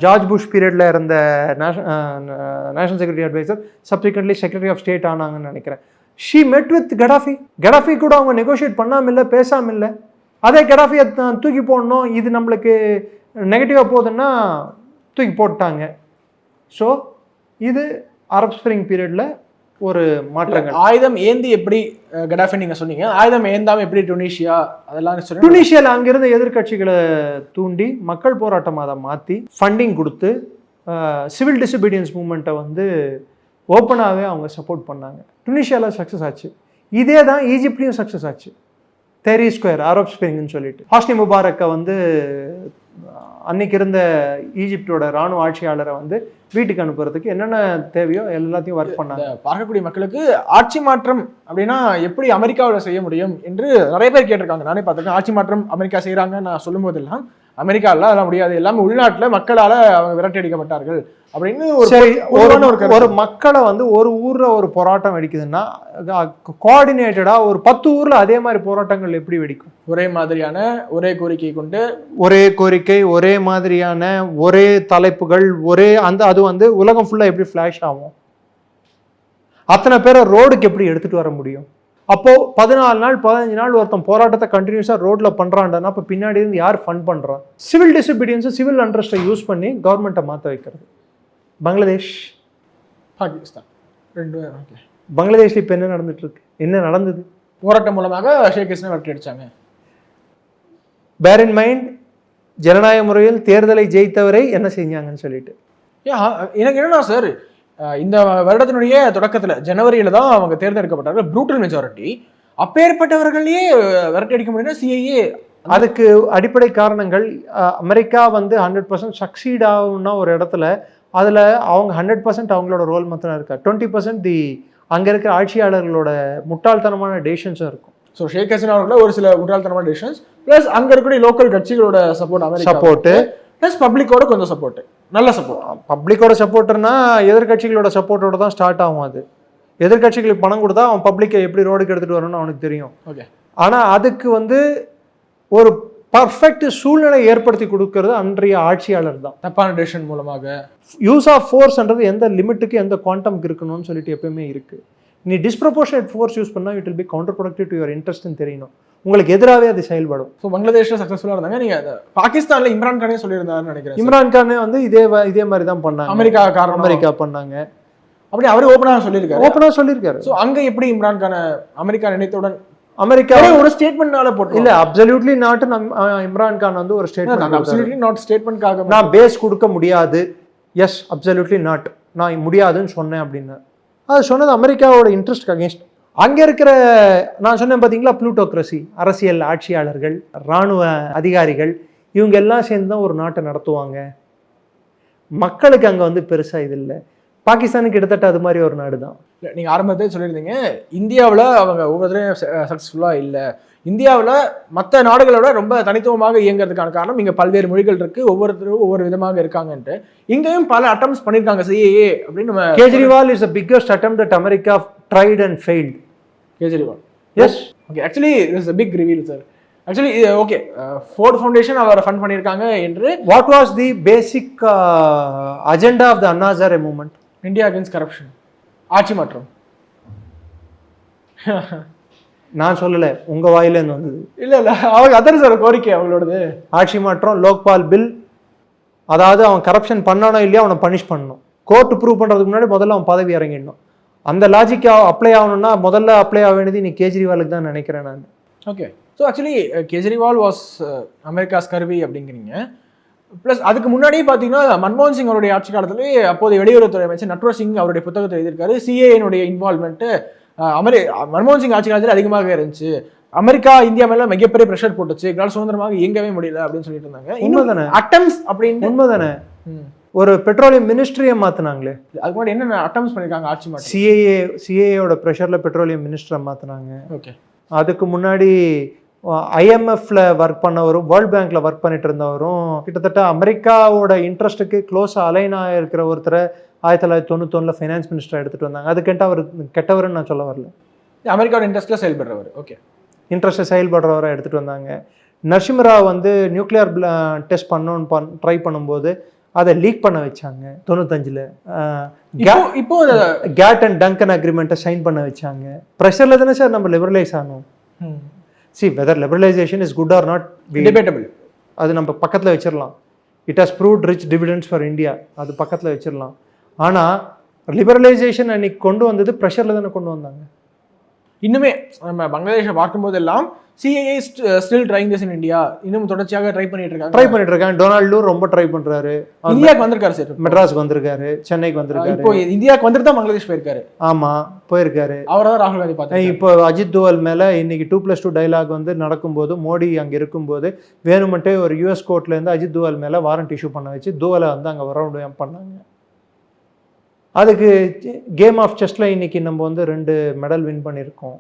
George Bush period இருந்த national security adviser, subsequently secretary of state ஆனாங்கன்னு நினைக்கிறேன். ஷீ மெட் வித் கடாஃபி கூட அவங்க நெகோஷியேட் பண்ணாமல் இல்லை, பேசாமல் இல்லை. அதே கடாஃபியை தூக்கி போடணும், இது நம்மளுக்கு நெகட்டிவாக போகுதுன்னா தூக்கி போட்டாங்க. ஸோ இது அரப் ஸ்ப்ரிங் பீரியட்ல ஒரு மாற்றங்கள். ஆயுதம் ஏந்தி எப்படி கடாஃபி நீங்க சொன்னீங்க, ஆயுதம் ஏந்தாம எப்படி டுனிஷியா அதெல்லாம் சொல்லி டுனிஷியால அங்கிருந்த எதிர்கட்சிகளை தூண்டி மக்கள் போராட்டம் அதை மாற்றி ஃபண்டிங் கொடுத்து சிவில் டிசபீடியன்ஸ் மூமெண்ட்டை வந்து ஓப்பனாகவே அவங்க சப்போர்ட் பண்ணாங்க. டுனிஷியாவில் சக்ஸஸ் ஆச்சு. இதே தான் ஈஜிப்ட்லேயும் சக்ஸஸ் ஆச்சு. தெரி ஸ்கொயர் அரப் ஸ்ப்ரிங்னு சொல்லிட்டு ஹாஸ்னி முபாரக்கை வந்து அன்னைக்கு இருந்த ஈஜிப்டோட இராணுவ ஆட்சியாளரை வந்து வீட்டுக்கு அனுப்புறதுக்கு என்னென்ன தேவையோ எல்லாத்தையும் ஒர்க் பண்ணாங்க. பார்க்கக்கூடிய மக்களுக்கு ஆட்சி மாற்றம் அப்படின்னா எப்படி அமெரிக்காவில் செய்ய முடியும் என்று நிறைய பேர் கேட்டிருக்காங்க. நானே பார்த்துருக்கேன். ஆட்சி மாற்றம் அமெரிக்கா செய்கிறாங்க நான் சொல்லும் போதெல்லாம் அமெரிக்காவில் அதெல்லாம் முடியாது, எல்லாமே உள்நாட்டில் மக்களால் அவங்க விரட்டடிக்கப்பட்டார்கள் அப்படின்னு ஒரு மக்களை வந்து ஒரு ஊர்ல ஒரு போராட்டம் வெடிக்குதுன்னா கோஆர்டினேட்டடா ஒரு 10 ஊர்ல அதே மாதிரி போராட்டங்கள் எப்படி வெடிக்கும்? ஒரே மாதிரியான ஒரே கோரிக்கை கொண்டு ஒரே கோரிக்கை, ஒரே மாதிரியான ஒரே தலைப்புகள், ஒரே அந்த அது வந்து உலகம் ஃபுல்லா எப்படி ஃபிளாஷ் ஆகும்? அத்தனை பேரை ரோடுக்கு எப்படி எடுத்துட்டு வர முடியும்? அப்போ 14 நாள் 15 நாள் ஒருத்தன் போராட்டத்தை கண்டினியூஸா ரோட்ல பண்றான்டா, அப்ப பின்னாடி இருந்து யார் ஃபண்ட் பண்றா? சிவில் டிசபீடியன்ஸ், சிவில் அண்ட்ரஸ்ட்டை யூஸ் பண்ணி கவர்மெண்ட்டை மாற்ற வைக்கிறது. பங்களாதேஷ், பாகிஸ்தான் ரெண்டு. பங்களாதேஷ்ல இப்ப என்ன நடந்துட்டு இருக்கு? என்ன நடந்தது? போராட்டம் மூலமாக ஷேக் ஹசீனா விரட்டி அடிச்சாங்க. பேர் இன் மைண்ட், ஜனநாயக முறையில் தேர்தலை ஜெயித்தவரை என்ன செஞ்சாங்கன்னு சொல்லிட்டு. எனக்கு என்னன்னா சார், இந்த வருடத்தினுடைய தொடக்கத்துல ஜனவரியில தான் அவங்க தேர்ந்தெடுக்கப்பட்டார்கள், ப்ரூட்டல் மெஜாரிட்டி. அப்பேற்பட்டவர்களையே விரட்டி அடிக்க முடியும்னா சிஐஏ. அதுக்கு அடிப்படை காரணங்கள், அமெரிக்கா வந்து 100% சக்சீட் ஆகும்னா ஒரு இடத்துல அதில் அவங்க 100% அவங்களோட ரோல் மாத்திரம் இருக்கா, 20% அங்கே இருக்கிற ஆட்சியாளர்களோட முட்டாள்தனமான டெசிஷன்ஸும் இருக்கும். ஸோ ஷேக் ஹசீனா அவர்கள ஒரு சில முட்டாள்தனமான டெசிஷன்ஸ் ப்ளஸ் அங்கே இருக்கக்கூடிய லோக்கல் கட்சிகளோட சப்போர்ட், அமெரிக்கா சப்போர்ட்டு ப்ளஸ் பப்ளிக்கோட கொஞ்சம் சப்போர்ட், நல்ல சப்போர்ட். பப்ளிக்கோட சப்போர்ட்னா எதிர்கட்சிகளோட சப்போர்ட்டோட தான் ஸ்டார்ட் ஆகும். அது எதிர்கட்சிகளுக்கு பணம் கொடுத்தா அவன் பப்ளிக்கை எப்படி ரோடுக்கு எடுத்துகிட்டு வரணும்னு அவனுக்கு தெரியும். ஓகே, ஆனால் அதுக்கு வந்து ஒரு பர்ஃபெக்ட் சூழ்நிலை ஏற்படுத்தி கொடுக்கறது அன்றைய ஆட்சியாளர் தான். தப்பான டெசிஷன் மூலமாக யூஸ் ஆஃப் ஃபோர்ஸ்ன்றது எந்த லிமிட்டுக்கு எந்த குவாண்டம்க்கு இருக்கணும்னு சொல்லிட்டு எப்பயுமே இருக்கு. நீ டிஸ்ப்ரொபோர்ஷனேட் ஃபோர்ஸ் யூஸ் பண்ணால் it will be counter productive to your இன்ட்ரெஸ்ட்னு தெரியணும். உங்களுக்கு எதிராகவே அது செயல்படும். ஸோ பங்களாதேஷில் சக்ஸஸ்ஃபுல்லாக இருந்தாங்க. நீங்கள் பாகிஸ்தானில் இம்ரான் கானே சொல்லியிருந்தாருன்னு நினைக்கிறேன். இம்ரான் கானே வந்து இதே மாதிரி தான் பண்ணாங்க. அமெரிக்கா பண்ணாங்க. அப்படி அவர் ஓப்பனாக சொல்லியிருக்காரு. ஸோ அங்கே எப்படி இம்ரான் கான அமெரிக்கா நினைத்தவுடன் அமெரிக்கா ஒரு ஸ்டேட்மெண்ட்னால போட்டு இல்ல, அப்சல்யூட்லி நாட். இம்ரான் கான் வந்து ஒரு ஸ்டேட்மெண்ட், அப்சல்யூட்லி நாட் ஸ்டேட்மெண்ட்காக நான் பேஸ் கொடுக்க முடியாது, எஸ் அப்சல்யூட்லி நாட், நான் முடியாதுன்னு சொன்னேன் அப்படின்னு. அது சொன்னது அமெரிக்காவோட இன்ட்ரெஸ்ட் அகேன்ஸ்ட். அங்கே இருக்கிற நான் சொன்னேன் பார்த்தீங்களா, ப்ளூட்டோக்ரஸி, அரசியல் ஆட்சியாளர்கள், இராணுவ அதிகாரிகள், இவங்க எல்லாம் சேர்ந்து தான் ஒரு நாட்டை நடத்துவாங்க. மக்களுக்கு அங்கே வந்து பெருசாக இது இல்லை. பாகிஸ்தானுக்கு கிட்டத்தட்ட அது மாதிரி ஒரு நாடு தான். நீங்கள் ஆரம்பத்தில் சொல்லியிருந்தீங்க இந்தியாவில் அவங்க ஒவ்வொருத்தரையும் சக்ஸஸ்ஃபுல்லாக இல்லை, இந்தியாவில் மற்ற நாடுகளோட ரொம்ப தனித்துவமாக இயங்குறதுக்கான காரணம் இங்கே பல்வேறு மொழிகள் இருக்குது, ஒவ்வொருத்தரும் ஒவ்வொரு விதமாக இருக்காங்கன்ட்டு. இங்கேயும் பல அட்டம்ப்ட்ஸ் பண்ணியிருக்காங்க சிஏஏ அப்படின்னு. நம்ம Kejriwal is the biggest attempt that America tried and failed. Kejriwal, yes. Okay, actually it's a big reveal sir. Actually okay, Ford Foundation அவரை ஃபண்ட் பண்ணியிருக்காங்க என்று. What was the basic agenda of the Anna Hazare movement? India against corruption, ஆட்சி மாற்றம். நான் சொல்லல, உங்க வாயிலேருந்து வந்தது. இல்ல அவங்க அதர் சார் கோரிக்கை அவங்களோடது. ஆட்சி மாற்றம், லோக்பால் பில். அதாவது அவன் கரப்ஷன் பண்ணானோ இல்லையா அவனை பனிஷ் பண்ணணும். கோர்ட் ப்ரூவ் பண்றதுக்கு முன்னாடி முதல்ல அவன் பதவி இறங்கிடணும். அந்த லாஜிக் அப்ளை ஆகணும்னா முதல்ல அப்ளை ஆக வேண்டியது நீ கேஜ்ரிவாலுக்கு தான் நினைக்கிறேன் நான். Okay, so actually Kejriwal was Americas curvy அப்படிங்கிறீங்க. ப்ளஸ் அதுக்கு முன்னாடியே பார்த்தீங்கன்னா மன்மோகன் சிங் அவருடைய ஆட்சி காலத்திலேயே அப்போதைய வெளியுறவுத்துறை அமைச்சர் நட்வர் சிங் அவருடைய புத்தகத்தில் எழுதியிருக்காரு, சிஏனுடைய இன்வால்மெண்ட்டு மன்மோகன் சிங் ஆட்சி காலத்தில் அதிகமாக இருந்துச்சு, அமெரிக்கா இந்தியா மேல மிகப்பெரிய ப்ரெஷர் போட்டுச்சு, எங்களால் சுதந்திரமாக இயங்கவே முடியல அப்படின்னு சொல்லிட்டு இருந்தாங்க. உண்மைதானே? அட்டம்ஸ் அப்படின்னு உண்மைதானே? ஒரு பெட்ரோலியம் மினிஸ்ட்ரியை மாத்தினாங்களே, அதுக்கு முன்னாடி என்ன அட்டம்ஸ் பண்ணிருக்காங்க ஆட்சி மாற்றம்? சிஏயோட ப்ரெஷர்ல பெட்ரோலியம் மினிஸ்டரை மாத்தினாங்க. ஓகே, அதுக்கு முன்னாடி ஐஎம்எஃப்ல ஒர்க் பண்ணவரும் வேர்ல்ட் பேங்க்ல ஒர்க் பண்ணிட்டு இருந்தவரும் கிட்டத்தட்ட அமெரிக்காவோட இன்ட்ரெஸ்ட்டுக்கு க்ளோஸா அலைனா இருக்கிற ஒருத்தரை 1991 ஃபைனான்ஸ் மினிஸ்டர் எடுத்துட்டு வந்தாங்க. அதுக்கிட்ட அவர் கெட்டவர்னு நான் சொல்ல வரல, அமெரிக்காவோட இன்ட்ரெஸ்ட்ல செயல்படுறவர். ஓகே, இன்ட்ரெஸ்ட்ல செயல்படுறவரை எடுத்துட்டு வந்தாங்க. நரசிம்மராவ் வந்து நியூக்ளியர் டெஸ்ட் பண்ணணும்னு ட்ரை பண்ணும்போது அதை லீக் பண்ண வச்சாங்க 95ல். இப்போ கேட் அண்ட் டங்கன் அக்ரிமெண்ட்டை சைன் பண்ண வச்சாங்க. ப்ரெஷர்ல தானே சார் நம்ம லிபரலைஸ் ஆனோம். See whether liberalization is good or not, debatable. அது நம்ம பக்கத்தில் வச்சிடலாம். It has proved rich dividends for India, அது பக்கத்தில் வச்சிடலாம். ஆனால் லிபரலைசேஷன் அன்னைக்கு கொண்டு வந்தது ப்ரெஷரில் தானே கொண்டு வந்தாங்க. இன்னுமே நம்ம பங்களாதேஷை பார்க்கும்போதெல்லாம் CAA still trying this in India, இன்னும் தொடர்ச்சியாக ட்ரை பண்ணிட்டு இருக்காங்க. டொனால்டு ரொம்ப ட்ரை பண்றாரு. இந்தியாவுக்கு வந்திருக்காரு சார், மெட்ராஸ்க்கு வந்திருக்காரு, சென்னைக்கு வந்திருக்காரு. இப்போ இந்தியாவுக்கு வந்துட்டு தான் பங்களாதேஷ் போயிருக்காரு. ஆமா போயிருக்காரு. அவரை தான் ராகுல் காந்தி பார்த்தாரு. இப்போ அஜித் தோவல் மேல இன்னைக்கு 2+2 டைலாக் வந்து நடக்கும்போது, மோடி அங்க இருக்கும்போது வேணுமெண்டே ஒரு US கோர்ட்ல இருந்து அஜித் தோவல் மேல வாரண்ட் இஷ்யூ பண்ண வச்சு தோவலை வந்து அங்க வர பண்ணாங்க. அதுக்கு கேம் ஆஃப் செஸ்ல இன்னைக்கு நம்ம வந்து 2 மெடல் வின் பண்ணியிருக்கோம்.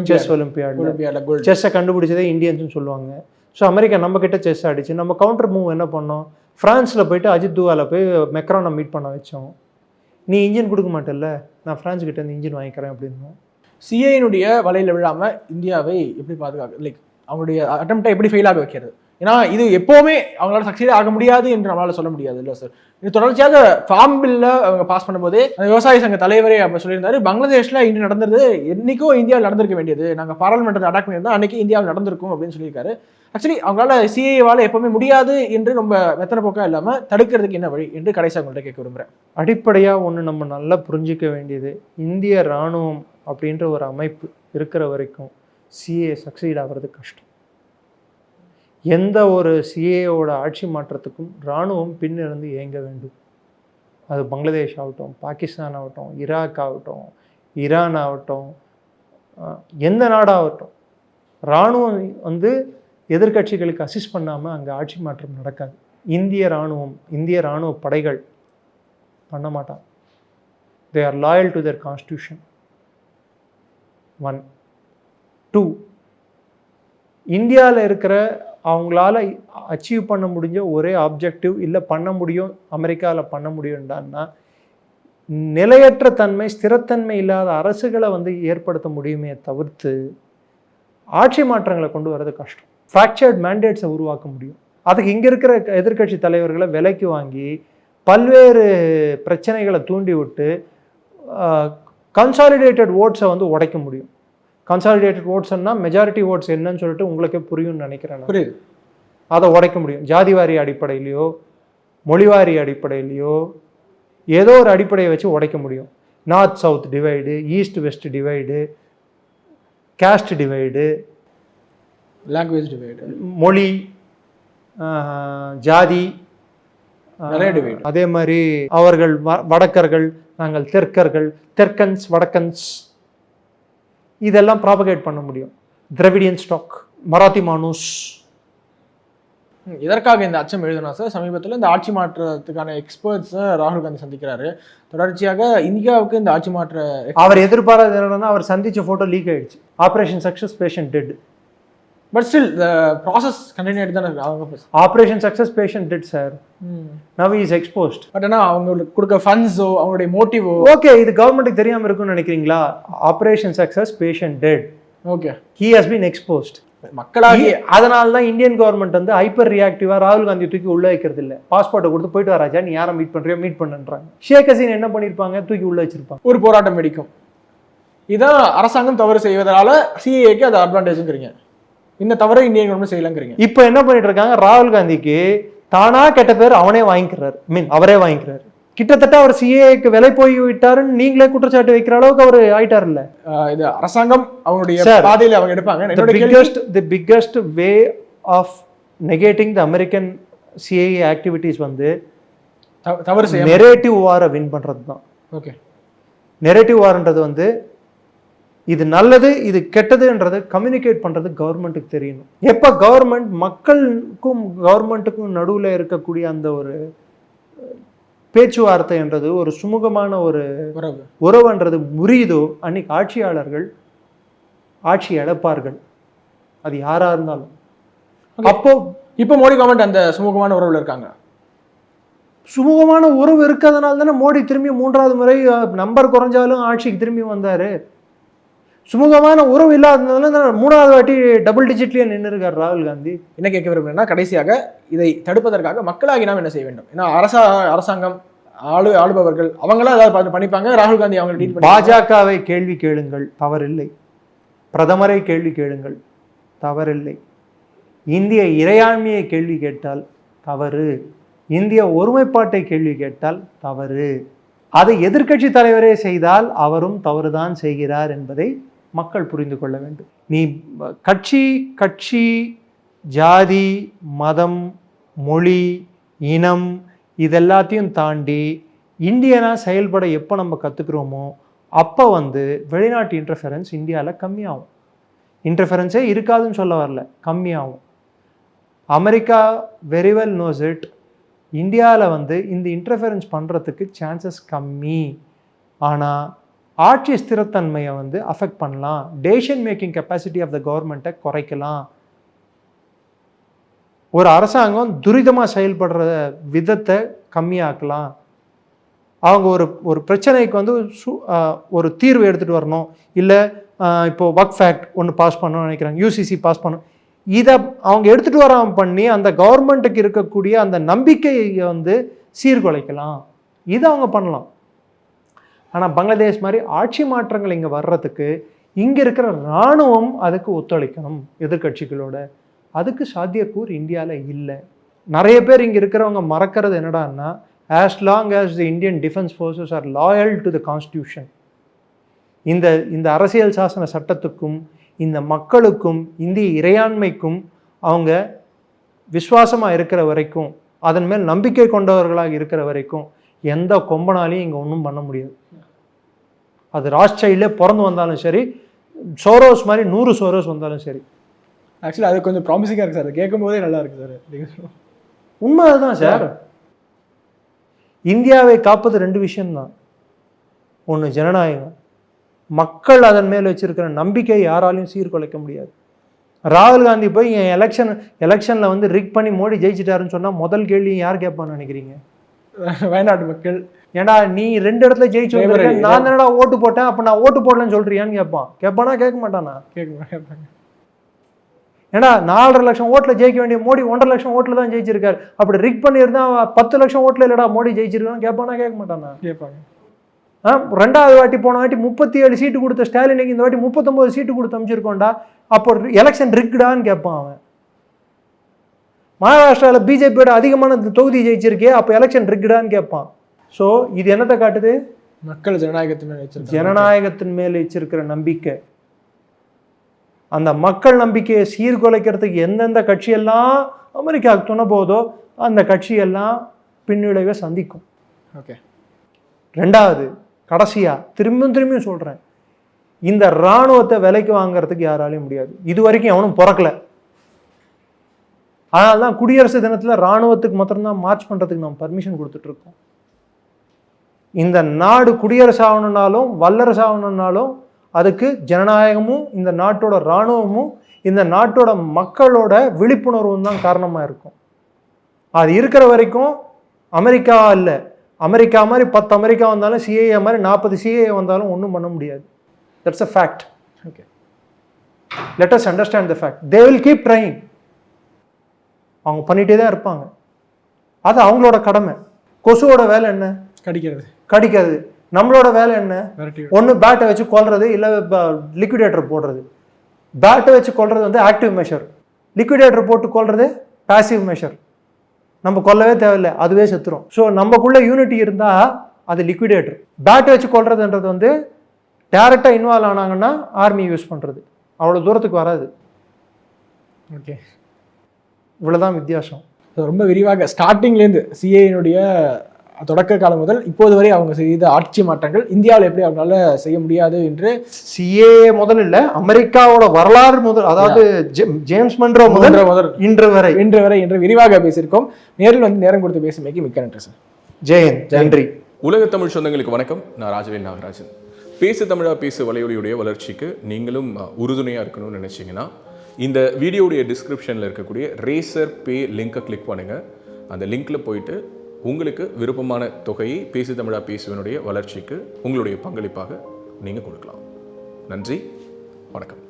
செஸ் ஒலிம்பியாட்ல செஸ்ஸை கண்டுபிடிச்சதே இந்தியன்ஸ்னு சொல்லுவாங்க. ஸோ அமெரிக்கா நம்ம கிட்ட செஸ் ஆடிச்சு. நம்ம கவுண்டர் மூவ் என்ன பண்ணோம், ஃப்ரான்ஸில் போயிட்டு அஜித் தோவலை போய் மெக்ரானை மீட் பண்ண வச்சோம். நீ இன்ஜின் கொடுக்க மாட்டேல்ல, நான் ஃப்ரான்ஸ் கிட்ட இருந்து இன்ஜின் வாங்கிக்கிறேன் அப்படின்னு. சிஏனுடைய வலையில் விழாம இந்தியாவை எப்படி பாதுகாக்க, லைக் அவங்களுடைய அட்டெம்ப்டை எப்படி ஃபெயில் ஆக வைக்கிறது? ஏன்னா இது எப்போவுமே அவங்களால சக்சீட் ஆக முடியாது என்று நம்மளால சொல்ல முடியாது இல்லை சார். இது தொடர்ச்சியாக ஃபார்ம் பில்ல அவங்க பாஸ் பண்ணும்போதே அந்த விவசாய சங்க தலைவரே அப்போ சொல்லியிருந்தாரு, பங்களாதேஷ்ல இன்று நடந்தது என்னைக்கோ இந்தியாவில் நடந்திருக்க வேண்டியது, நாங்கள் பாராளுமன்றத்தை அட்டாக் பண்ணியிருந்தோம் அன்னைக்கு இந்தியாவில் நடந்திருக்கும் அப்படின்னு சொல்லியிருக்காரு. ஆக்சுவலி அவங்களால சிஏவால் எப்பவுமே முடியாது என்று நம்ம மெத்தனை போக்கா இல்லாமல் தடுக்கிறதுக்கு என்ன வழி என்று கடைசி அவங்கள்ட்ட கேட்க விரும்புகிறேன். அடிப்படையாக ஒன்று நம்ம நல்லா புரிஞ்சிக்க வேண்டியது, இந்திய இராணுவம் அப்படின்ற ஒரு அமைப்பு இருக்கிற வரைக்கும் சிஏ சக்சீட் ஆகிறது கஷ்டம். எந்த ஒரு சிஏயோட ஆட்சி மாற்றத்துக்கும் இராணுவம் பின்னிருந்து இயங்க வேண்டும். அது பங்களாதேஷ் ஆகட்டும், பாகிஸ்தான் ஆகட்டும், ஈராக் ஆகட்டும், ஈரான் ஆகட்டும், எந்த நாடாகட்டும், இராணுவம் வந்து எதிர்கட்சிகளுக்கு அசிஸ்ட் பண்ணாமல் அங்கே ஆட்சி மாற்றம் நடக்காது. இந்திய இராணுவ படைகள் பண்ண மாட்டாங்க. They are loyal to their constitution. 1 2 இந்தியாவில் இருக்கிற அவங்களால அச்சீவ் பண்ண முடிஞ்ச ஒரே ஆப்ஜெக்டிவ், இல்லை பண்ண முடியும் அமெரிக்காவில் பண்ண முடியும்டான்னா, நிலையற்ற தன்மை ஸ்திரத்தன்மை இல்லாத அரசுகளை வந்து ஏற்படுத்த முடியுமே தவிர்த்து ஆட்சி மாற்றங்களை கொண்டு வர்றது கஷ்டம். ஃப்ராக்சர்ட் மேண்டேட்ஸை உருவாக்க முடியும். அதுக்கு இங்கே இருக்கிற எதிர்கட்சி தலைவர்களை விலைக்கு வாங்கி பல்வேறு பிரச்சனைகளை தூண்டி விட்டு கன்சாலிடேட்டட் ஓட்ஸை வந்து உடைக்க முடியும். கன்சாலிடேட்டட் ஓட்ஸ்ன்னா மெஜாரிட்டி ஓட்ஸ் என்னன்னு சொல்லிட்டு உங்களுக்கே புரியும்னு நினைக்கிறேன். புரியுது. அதை உடைக்க முடியும். ஜாதிவாரி அடிப்படையிலையோ மொழிவாரி அடிப்படையிலையோ ஏதோ ஒரு அடிப்படையை வச்சு உடைக்க முடியும். North south divide, east west divide, caste divide, language divide, மொழி, ஜாதி, அதே மாதிரி அவர்கள் வடக்கர்கள், நாங்கள் தெற்கர்கள், தெற்கன்ஸ், வடக்கன்ஸ், இதெல்லாம் ப்ராபகேட் பண்ண முடியும். திராவிடியன் ஸ்டாக், மராத்தி மானூஸ். இதற்காக இந்த அச்சம் எழுதணும் சார். சமீபத்தில் இந்த ஆட்சி மாற்றத்துக்கான எக்ஸ்பர்ட்ஸை ராகுல் காந்தி சந்திக்கிறாரு. தொடர்ச்சியாக இந்தியாவுக்கு இந்த ஆட்சி மாற்ற அவர் எதிர்பாராத என்னன்னா, அவர் சந்திச்ச போட்டோ லீக் ஆயிடுச்சு. Operation success, patient dead. But still the process continue ஆகிட்டு தானே அவங்க. Operation success, patient dead sir. Now is exposed. But ஆனால் அவங்களுக்கு கொடுக்க ஃபண்ட்ஸோ அவங்களுடைய மோட்டிவோ ஓகே, இது கவர்மெண்ட்டுக்கு தெரியாமல் இருக்குன்னு நினைக்கிறீங்களா? Operation success, patient dead. Okay, he has been exposed. மக்களாகி அதனால தான் இந்தியன் கவர்மெண்ட் வந்து ஹைப்பர் ரியாக்டிவா ராகுல் காந்தி தூக்கி உள்ள வைக்கிறது இல்லை. பாஸ்போர்ட்டை கொடுத்து போயிட்டு வராஜா, நீ யாரை மீட் பண்றியோ மீட் பண்ணுன்றாங்க. ஷேக் ஹசீனா என்ன பண்ணிருப்பாங்க, தூக்கி உள்ள வச்சிருப்பாங்க. ஒரு போராட்டம் வெடிக்கும். இதான் அரசாங்கம் தவறு செய்வதனால சிஏஏக்கு அது அட்வான்டேஜ்ங்கிறீங்க. இந்த தவறை இந்தியன் கவர்மெண்ட் செய்யலங்கிறீங்க. இப்போ என்ன பண்ணிட்டு இருக்காங்க, ராகுல் காந்திக்கு தானா கெட்ட பேர் அவனே வாங்கிக்கிறாரு. அவரே வாங்கிக்கிறாரு. கிட்டத்தட்ட அவர் சிஏக்கு விலை போய் விட்டாருன்னு நீங்களே குற்றச்சாட்டு வைக்கிற அளவுக்கு அவர் ஆயிட்டார். இல்ல இது அரசாங்கம் அவங்களுடைய பாதையில அவங்க எடுப்பாங்க. The biggest way of negating the American CAA activities வந்து தவறு செய்ய நெரேட்டிவ் வாரை வின் பண்றது தான். ஓகே, நெரேட்டிவ் வார்ன்றது வந்து இது நல்லது இது கெட்டதுன்றது கம்யூனிகேட் பண்றது கவர்மெண்ட்டுக்கு தெரியணும். எப்ப கவர்மெண்ட் மக்களுக்கும் கவர்மெண்ட்டுக்கும் நடுவில் இருக்கக்கூடிய அந்த ஒரு பேச்சுவார்த்தை என்றது ஒரு சுமூகமான ஒரு உறவுன்றது முறியுதோ, அன்னைக்கு ஆட்சியாளர்கள் ஆட்சி இழப்பார்கள். அது யாரா இருந்தாலும். அப்போ இப்போ மோடி கவர்மெண்ட் அந்த சுமூகமான உறவுல இருக்காங்க. சுமூகமான உறவு இருக்கிறதுனால தானே மோடி திரும்பி 3வது முறை நம்பர் குறைஞ்சாலும் ஆட்சிக்கு திரும்பி வந்தாரு. சுமூகமான உறவு இல்லாததுனால 3வது வாட்டி டபுள் டிஜிட்லயே நின்று இருக்கார் ராகுல் காந்தி. என்ன கேட்க விரும்புறேன்னா, கடைசியாக இதை தடுப்பதற்காக மக்களாகி நாம் என்ன செய்ய வேண்டும்? ஏன்னா அரசாங்கம் ஆளுபவர்கள் அவங்களாம் ஏதாவது பண்ணிப்பாங்க. ராகுல் காந்தி அவங்க பாஜகவை கேள்வி கேளுங்கள், தவறில்லை. பிரதமரை கேள்வி கேளுங்கள், தவறில்லை. இந்திய இறையாண்மையை கேள்வி கேட்டால் தவறு. இந்திய ஒருமைப்பாட்டை கேள்வி கேட்டால் தவறு. அதை எதிர்க்கட்சி தலைவரே செய்தால் அவரும் தவறுதான் செய்கிறார் என்பதை மக்கள் புரிந்து கொள்ள வேண்டும். நீ கட்சி ஜாதி மதம் மொழி இனம் இதெல்லாத்தையும் தாண்டி இந்தியனா செயல்பட எப்போ நம்ம கற்றுக்குறோமோ அப்போ வெளிநாட்டு இன்டர்ஃபரன்ஸ் இந்தியாவில் கம்மியாகும். இன்டர்ஃபரன்ஸே இருக்காதுன்னு சொல்ல வரல, கம்மியாகும். America very well knows it. இந்தியாவில் இந்த இன்டர்ஃபரன்ஸ் பண்ணுறதுக்கு சான்சஸ் கம்மி. ஆனால் ஆட்சி ஸ்திரத்தன்மையை அஃபெக்ட் பண்ணலாம். Decision making capacity of the கவர்மெண்ட்டை குறைக்கலாம். ஒரு அரசாங்கம் துரிதமாக செயல்படுற விதத்தை கம்மியாக்கலாம். அவங்க ஒரு பிரச்சனைக்கு ஒரு தீர்வு எடுத்துகிட்டு வரணும். இல்லை இப்போது வக்ஃப் ஆக்ட் ஒன்று பாஸ் பண்ணணும்னு நினைக்கிறாங்க, யூசிசி பாஸ் பண்ணணும். இதை அவங்க எடுத்துகிட்டு வராமல் பண்ணி அந்த கவர்மெண்ட்டுக்கு இருக்கக்கூடிய அந்த நம்பிக்கையை சீர்குலைக்கலாம். இதை அவங்க பண்ணலாம். ஆனால் பங்களாதேஷ் மாதிரி ஆட்சி மாற்றங்கள் இங்கே வர்றதுக்கு இங்கே இருக்கிற இராணுவம் அதுக்கு ஒத்துழைக்கணும் எதிர்கட்சிகளோட. அதுக்கு சாத்தியக்கூறு இந்தியாவில் இல்லை. நிறைய பேர் இங்கே இருக்கிறவங்க மறக்கிறது என்னடான்னா, as long as the Indian defense forces are loyal to the constitution, இந்த அரசியல் சாசன சட்டத்துக்கும் இந்த மக்களுக்கும் இந்திய இறையாண்மைக்கும் அவங்க விசுவாசமாக இருக்கிற வரைக்கும், அதன் மேல் நம்பிக்கை கொண்டவர்களாக இருக்கிற வரைக்கும் எந்த கொம்பனாலையும் இங்கே ஒன்றும் பண்ண முடியாது. அது ராஜ்சைல்லே பிறந்து வந்தாலும் சரி, சோரோஸ் மாதிரி 100 சோரோஸ் வந்தாலும் சரி. ஆக்சுவலி அது கொஞ்சம் ப்ராமிசிங்காக இருக்குது சார், கேட்கும் போதே நல்லா இருக்குது சார். உண்மை அதுதான் சார். இந்தியாவை காப்பது 2 விஷயம்தான். ஒன்று ஜனநாயகம், மக்கள் அதன் மேல் வச்சிருக்கிற நம்பிக்கை யாராலையும் சீர்குலைக்க முடியாது. ராகுல் காந்தி போய் எலெக்ஷனில் ரிக் பண்ணி மோடி ஜெயிச்சிட்டாருன்னு சொன்னால் முதல் கேள்வி யார் கேட்பான்னு நினைக்கிறீங்க? வயநாட்டு மக்கள். ஏன்னா நீ 2 இடத்துல ஜெயிச்சு வந்திருக்க, நான் என்னடா ஓட்டு போட்டேன், அப்போ நான் ஓட்டு போடலன்னு சொல்றியான்னு கேட்பானா கேட்க மாட்டானா? கேட்பாங்க. ஏன்னா 4.5 லட்சம் ஓட்டில் ஜெயிக்க வேண்டிய மோடி 1.5 லட்சம் ஓட்டில் தான் ஜெயிச்சிருக்காரு. அப்படி ரிக் பண்ணியிருந்தா 10 லட்சம் ஓட்டில் இல்லடா மோடி ஜெயிச்சிருக்கான்னு கேட்பானா கேட்க மாட்டானா? கேட்பாங்க. ரெண்டாவது வாட்டி போன வாட்டி 37 சீட்டு கொடுத்த ஸ்டாலினுக்கு இந்த வாட்டி 39 சீட்டு கொடுத்து அமைச்சிருக்கோண்டா, அப்போ எலெக்ஷன் ரிக்டான்னு கேட்பான் அவன். மகாராஷ்டிராவில் பிஜேபியோட அதிகமான தொகுதி ஜெயிச்சிருக்கே, அப்போ எலெக்ஷன் ரிக்டான்னு கேட்பான். ஸோ இது என்னத்தை காட்டுது? மக்கள் ஜனநாயகத்தின் மேல் வச்சிருக்கிற நம்பிக்கை. அந்த மக்கள் நம்பிக்கையை சீர்குலைக்கிறதுக்கு எந்தெந்த கட்சியெல்லாம் அமெரிக்காவுக்கு துணை போதோ அந்த கட்சியெல்லாம் பின்விளைவை சந்திக்கும். ஓகே. ரெண்டாவது, கடைசியா திரும்பியும் சொல்றேன், இந்த இராணுவத்தை விலைக்கு வாங்கறதுக்கு யாராலையும் முடியாது. இது வரைக்கும் அவனும் பிறக்கல. அதனால்தான் குடியரசு தினத்துல இராணுவத்துக்கு மாத்திரம்தான் மார்ச் பண்றதுக்கு நம்ம பர்மிஷன் கொடுத்துட்டு இருக்கோம். இந்த நாடு குடியரசு ஆகணும்னாலும் வல்லரசு ஆகணும்னாலும் அதுக்கு ஜனநாயகமும் இந்த நாட்டோட இராணுவமும் இந்த நாட்டோட மக்களோட விழிப்புணர்வும் தான் காரணமாக இருக்கும். அது இருக்கிற வரைக்கும் அமெரிக்கா இல்லை, அமெரிக்கா மாதிரி 10 அமெரிக்கா வந்தாலும் சிஏஏ மாதிரி 40 சிஏஏ வந்தாலும் ஒன்றும் பண்ண முடியாது. That's a fact. Okay, let us understand the fact. They will keep trying. அவங்க பண்ணிகிட்டே தான் இருப்பாங்க. அது அவங்களோட கடமை. கொசுவோட வேலை என்ன? கடிக்கிறது. நம்மளோட வேலை என்ன? ஒன்று பேட்டை வச்சு கொல்றது, இல்லை லிக்விடேட்டர் போடுறது. பேட்டை வச்சு கொல்றது ஆக்டிவ் மெஷர், லிக்விடேட்டர் போட்டு கொல்றது பாசிவ் மெஷர். நம்ம கொல்லவே தேவையில்லை, அதுவே செத்துரும். ஸோ நம்மக்குள்ள யூனிட்டி இருந்தால் அது லிக்விடேட்டர். பேட்டை வச்சு கொல்றதுன்றது டேரெக்டாக இன்வால்வ் ஆனாங்கன்னா ஆர்மி யூஸ் பண்ணுறது, அவ்வளோ தூரத்துக்கு வராது. ஓகே, இவ்வளோதான் வித்தியாசம். ரொம்ப விரிவாக ஸ்டார்டிங்லேருந்து சிஏனுடைய தொடக்க காலம் முதல் இப்போது வரை அவங்க செய்த ஆட்சி மாற்றங்கள் இந்தியாவில் எப்படி அவங்களால செய்ய முடியாது என்று சிஏ முதல் இல்லை, அமெரிக்காவோட வரலாறு முதல், அதாவது ஜேம்ஸ் மன்றோ முதல் இன்று வரை என்று விரிவாக பேசியிருக்கோம். நேரில் நேரம் கொடுத்து பேசுமைக்கு மிக்க நன்றி சார். ஜெயந்த், நன்றி. உலக தமிழ் சொந்தங்களுக்கு வணக்கம். நான் ராஜவேல் நாகராஜன். பேசு தமிழா பேசு வலையொலியுடைய வளர்ச்சிக்கு நீங்களும் உறுதுணையாக இருக்கணும்னு நினச்சிங்கன்னா இந்த வீடியோடைய டிஸ்கிரிப்ஷனில் இருக்கக்கூடிய ரேசர் பே லிங்கை கிளிக் பண்ணுங்கள். அந்த லிங்க்கில் போயிட்டு உங்களுக்கு விருப்பமான தொகையை பேசு தமிழா பேசுவனுடைய வளர்ச்சிக்கு உங்களுடைய பங்களிப்பாக நீங்கள் கொடுக்கலாம். நன்றி, வணக்கம்.